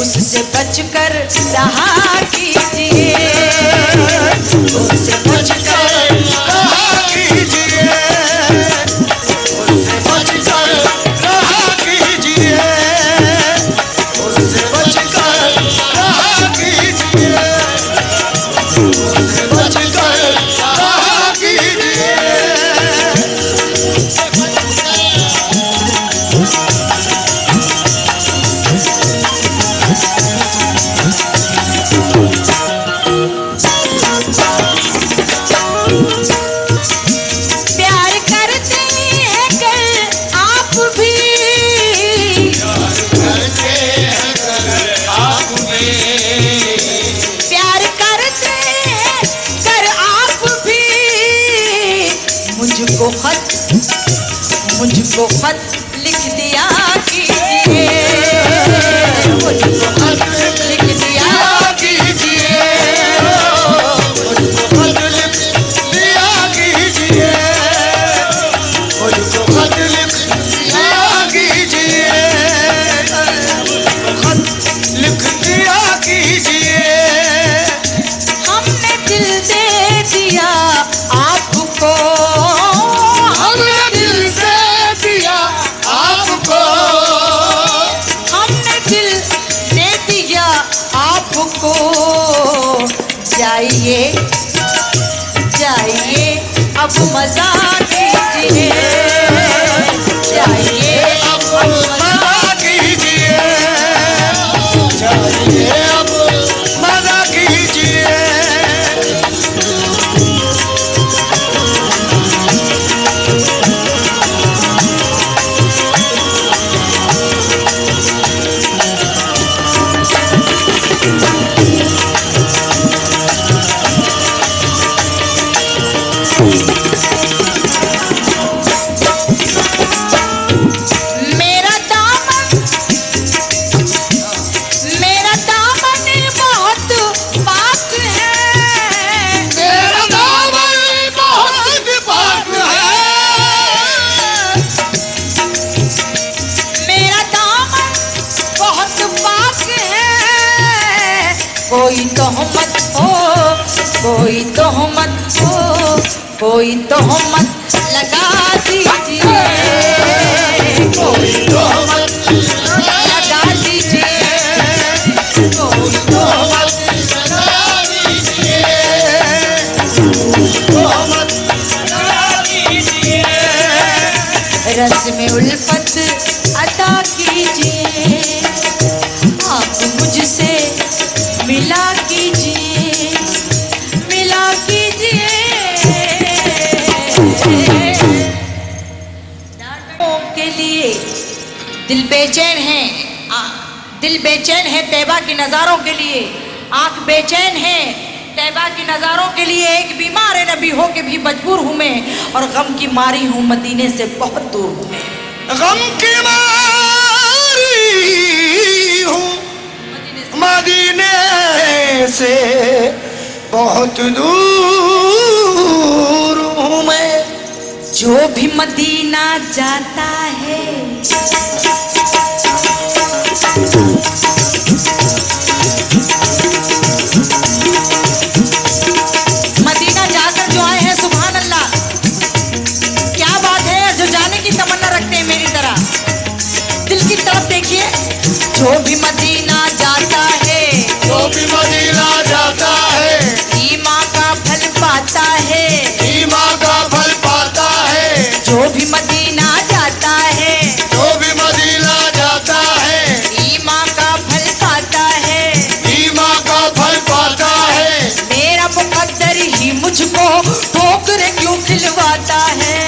उससे बचकर रहा कीजिए, उससे बचकर रहा कीजिए, उससे बचकर रहा कीजिए, उससे बचकर रहा कीजिए, उससे बचकर रहा कीजिए। प्यार करते हैं कर आप भी, प्यार करते हैं कर आप भी, मुझको खत लिख दिया कीजिए, मुझको खत लिख दिया कीजिए, मुझको खत लिख दिया कीजिए, मुझको खत लिख दिया कीजिए, अब मजा कीजिए, जाइए अब मजा कीजिए, जाइए अब मजा कीजिए। मेरा दामन बहुत पाक है, मेरा दामन बहुत पाक है, मेरा दामन बहुत पाक है। कोई तोहमत हो, कोई तोहमत हो, कोई तोहमत लगा दीजिए, कोई तोहमत लगा दीजिए, कोई तोहमत लगा दीजिए, तोहमत लगा दीजिए। रस में उल्फत अदा कीजिए, आप मुझसे मिला कीजिए, मिला कीजिए। के लिए दिल बेचैन है, दिल बेचैन है तैबा की नज़ारों के लिए, आंख बेचैन है तैबा की नज़ारों के लिए। एक बीमार नबी हो के भी मजबूर हूँ मैं, और गम की मारी हूँ मदीने से बहुत दूर हूँ मैं। गम की मारी हूँ मदीने से बहुत दूर हूँ मैं। जो भी मदीना जाता है मदीना जाकर जो आए हैं, सुभान अल्लाह, क्या बात है। जो जाने की तमन्ना रखते हैं मेरी तरह, दिल की तरफ देखिए। जो भी मदीना जाता है, जो भी मदीना जाता है, ईमान का फल पाता है, ईमान का फल पाता है। जो भी मदीना जाता है, जो भी मदीना जाता है, ईमान का फल पाता है, ईमान का फल पाता है। मेरा मुकद्दर ही मुझको ठोकरे क्यों खिलवाता है।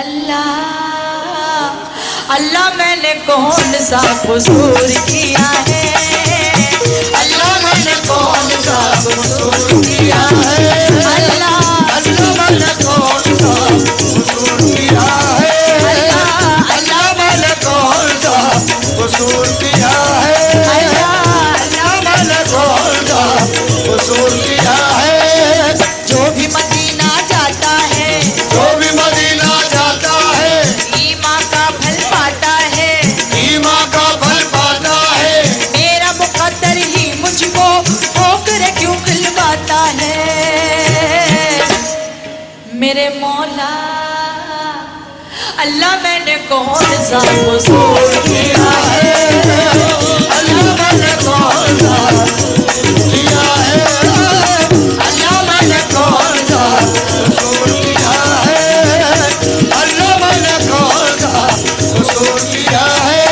अल्लाह अल्लाह मैंने कौन सा कसूर किया है, अल्लाह मैंने कौन सा कसूर किया है, अल्लाह अल्लाह मैंने कौन सा कसूर किया है, अल्लाह अल्लाह मैंने कौन सा कसूर किया है, अल्लाह मैंने कौन सा कसूर किया है। जो भी मदीना जाता है, जो भी मदीना जाता है, ईमान का फल पाता है, ईमान का फल पाता है। मेरा मुकद्दर ही मुझको ठोकरे क्यों खिलवाता है। मेरे मौला अल्लाह मैंने कौन सा कसूर किया है, अल्लाह मैंने कौन सा किया है, अल्लाह मैंने कौन सा कसूर किया है, अल्लाह मैंने कौन सा कसूर किया है।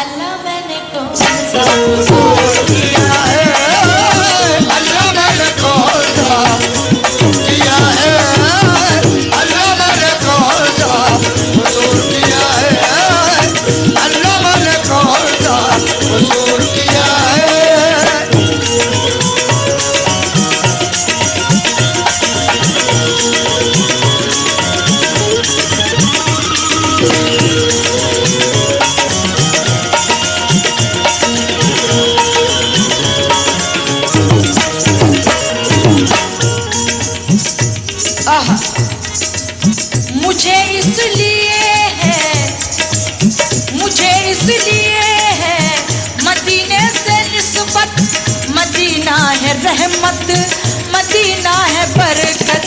अल्लाह मैंने कौन सा कसूर किया है, अल्लाह मैंने कौन सा किया है, अल्लाह मैंने कौन सा कसूर किया है, अल्लाह मैंने कौन सा कसूर किया है। आहा, मुझे इसलिए है मदीने से निस्बत, मदीना है रहमत, मदीना है बरकत,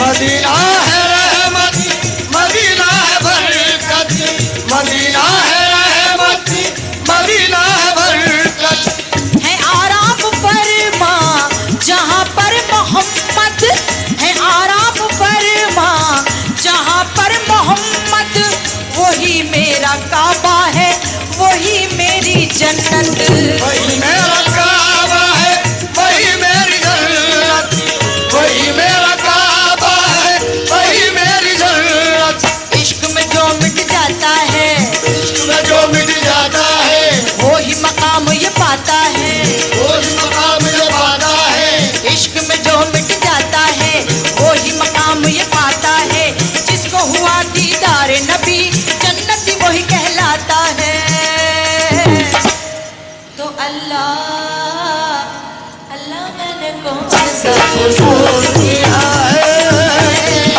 मदीना है रहमत, मदीना है बरकत, मदीना है रहमत, मदीना है बरकत। है आराम फरमा जहाँ पर मोहम्मद, है आराम फरमा जहाँ पर मोहम्मद, वही मेरा काबा है, वही मेरी जन्नत, वही मेरा काबा है, वही मेरी जन्नत, वही मेरा काबा है, वही मेरी जन्नत। इश्क में जो मिट जाता है, इश्क में जो मिट जाता है, वही मकाम ये पाता है, वही मकाम ये पाता है। इश्क में जो मिट जाता है, वही मकाम ये पाता है, जिसको हुआ दीदार नबी, जन्नती वही कहलाता है। तो अल्लाह अल्लाह मैंने कौन सा कसूर किया है,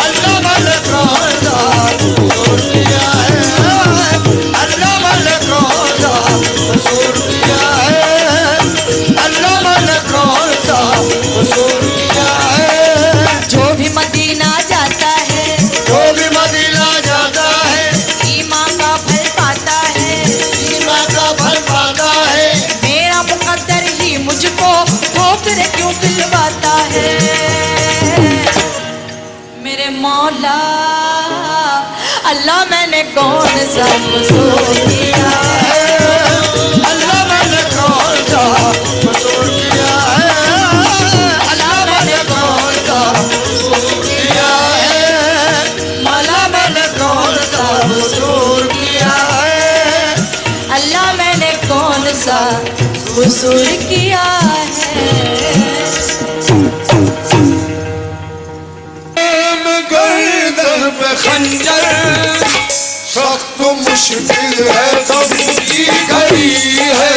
अल्लाह मैंने कौन सा कसूर किया है, अल्लाह मैंने कौन सा कसूर किया है, अल्लाह मैंने कौन सा कसूर किया है। जो भी मदीना जाता है, जो भी मदीना जाता है, ईमान का फल पाता है, ईमान का फल पाता है। मेरा मुकद्दर ही मुझको ठोकरे क्यों दिलवाता है। मेरे मौला अल्लाह मैंने कौन सा कसूर किया है, अल्लाह मैंने कौन सा कसूर किया है, अल्लाह मैंने कौन सा कसूर किया है, अल्लाह मैंने कौन सा कसूर किया है। अल्लाह मैंने कौन सा कसूर किया है। गर्दन पे खंजर, सख्त मुश्किल है गम की घड़ी है।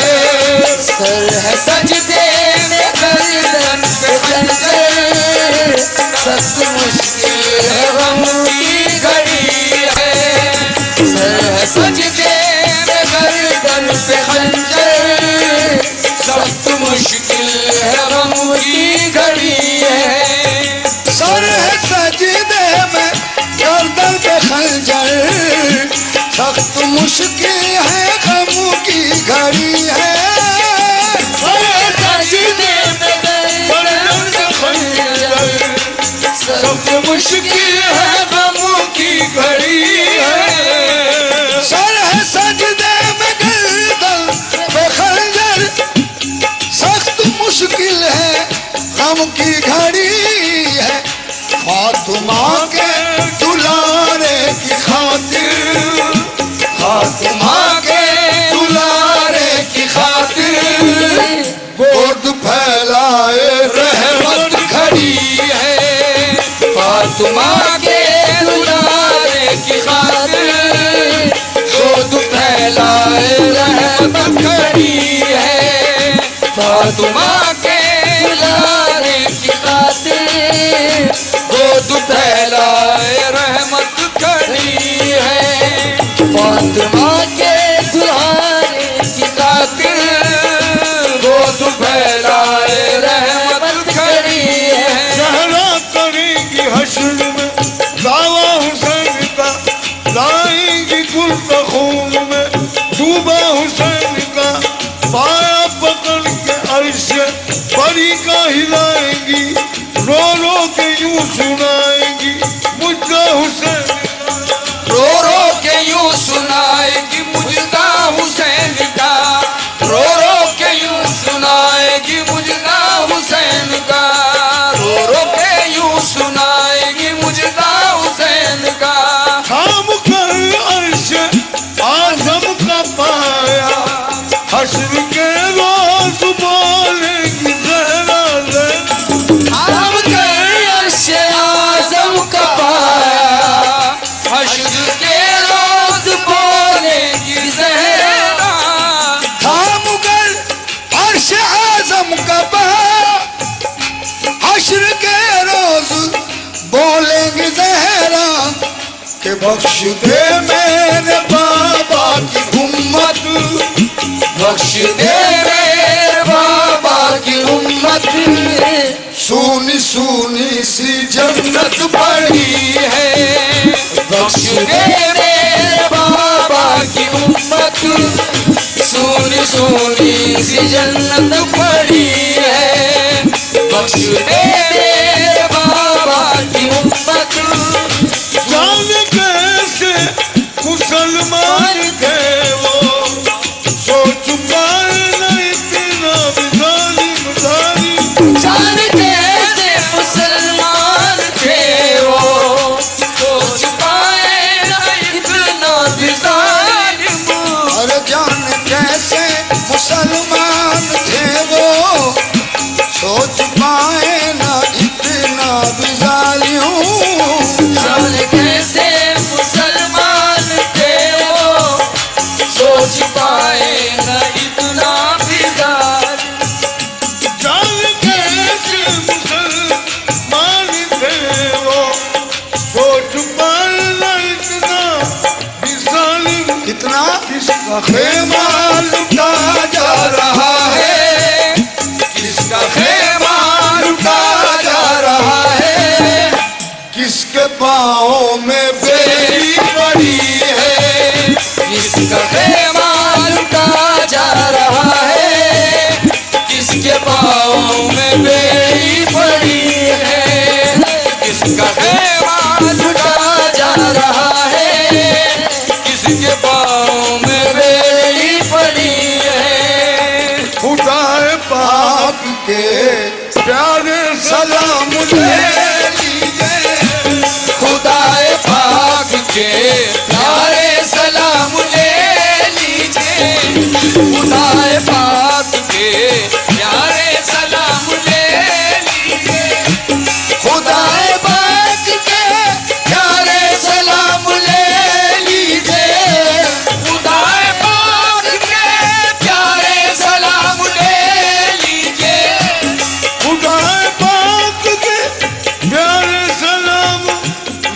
सर है सजदे में गर्दन पे खंजर, सख्त मुश्किल है गम की घड़ी है। सर है सजदे में गर्दन पे खंजर, सख्त मुश्किल है गम की घड़ी है। सर है सजदे में गर्दन पे खंजर, सख्त मुश्किल है गम की घड़ी है। सर है सजदे में गर्दन पे खंजर, सख्त मुश्किल है गम की घड़ी है। सर है सजदे में गर्दन पे खंजर, सख्त मुश्किल है गम की घड़ी है। फातिमा के दुलारे की खातिर, फातिमा के दुलारे की खातिर, गोद फैलाए रहमत खड़ी है। फातिमा के दुलारे की खातिर, गोद फैलाए रहमत खड़ी है। फातिमा के दुलारे की खातिर, गोद फैलाए रहमत खड़ी है। फातिमा के दुलारे की खातिर, गोद फैलाए रहमत खड़ी है। सहरा करेंगी हश्र में दावा हुसैन का, लाएंगी गुल खून में डूबा हुसैन का। पाया पकड़ के अर्श परी का हिलाएंगी, रो रो के यूं सुनाएंगी मुझे हुसैन का। रो रो के यूं सुनाएगी हश्र के रोज बोलेगी ज़हरा। था मुगल अर्श आजम का हश्र के रोज बोलेंगे ज़हरा के बख्श दे मेरे बाबा की उम्मत, बख्श दे मेरे बाबा की उम्मत। सूनी सूनी सी जन्नत पड़ी है बख्श दे मेरे बाबा की उम्मत। सोनी सोनी सी जन्नत पड़ी है बख्श दे मेरे बाबा की उम्मत। जाने कैसे मुसलमान थे वो, सोच पाए न इतना भी जालिम जालिम। जाने कैसे मुसलमान थे वो, सोच पाए न इतना भी जालिम। अरे जाने कैसे मुसलमान थे वो, सोच पाए ना इतना भी जालिम। जाने कैसे मुसलमान थे वो, सोच पाए न इतना भी जालिम। जाने कैसे मुसलमान थे वो, सोच पाए न इतना भी जालिम। कितना किसका खेमा लुटा जा रहा है, किसका खेमा लुटा जा रहा है। किसके पाँव में बेड़ी पड़ी है, किसका खेमा लुटा जा रहा है। किसके पाँव में बेड़ी पड़ी है। किसका खेमा लुटा जा रहा है। किसके पाँव में बेड़ी पड़ी है। खुदाए पाक के प्यारे सलाम ले लीजिए। खुदाए पाक के प्यारे सलाम ले लीजिए। खुदाए पाक के प्यारे सलाम ले लीजिए। खुदाए पाक के प्यारे सलाम ले लीजिए। खुदाए पाक के प्यारे सलाम ले लीजिए। खुदाए पाक के प्यारे सलाम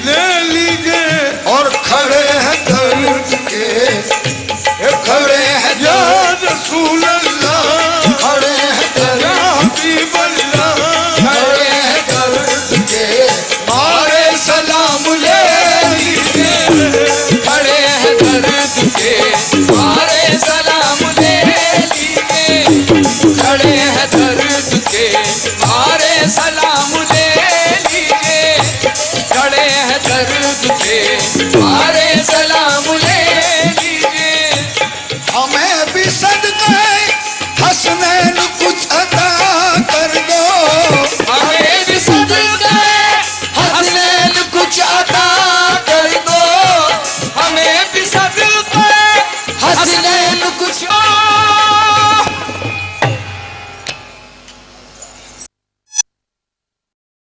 ले लीजिए। और खड़े हैं दर्द के, ये खड़े हैं या रसूल अल्लाह, खड़े हैं दर्द, या हबीब अल्लाह। खड़े हैं दर्द के मारे सलाम ले लीजिए। खड़े हैं दर्द के मारे सलाम ले लीजिए। खड़े हैं दर्द के मारे सलाम ले लीजिए। खड़े हैं दर्द के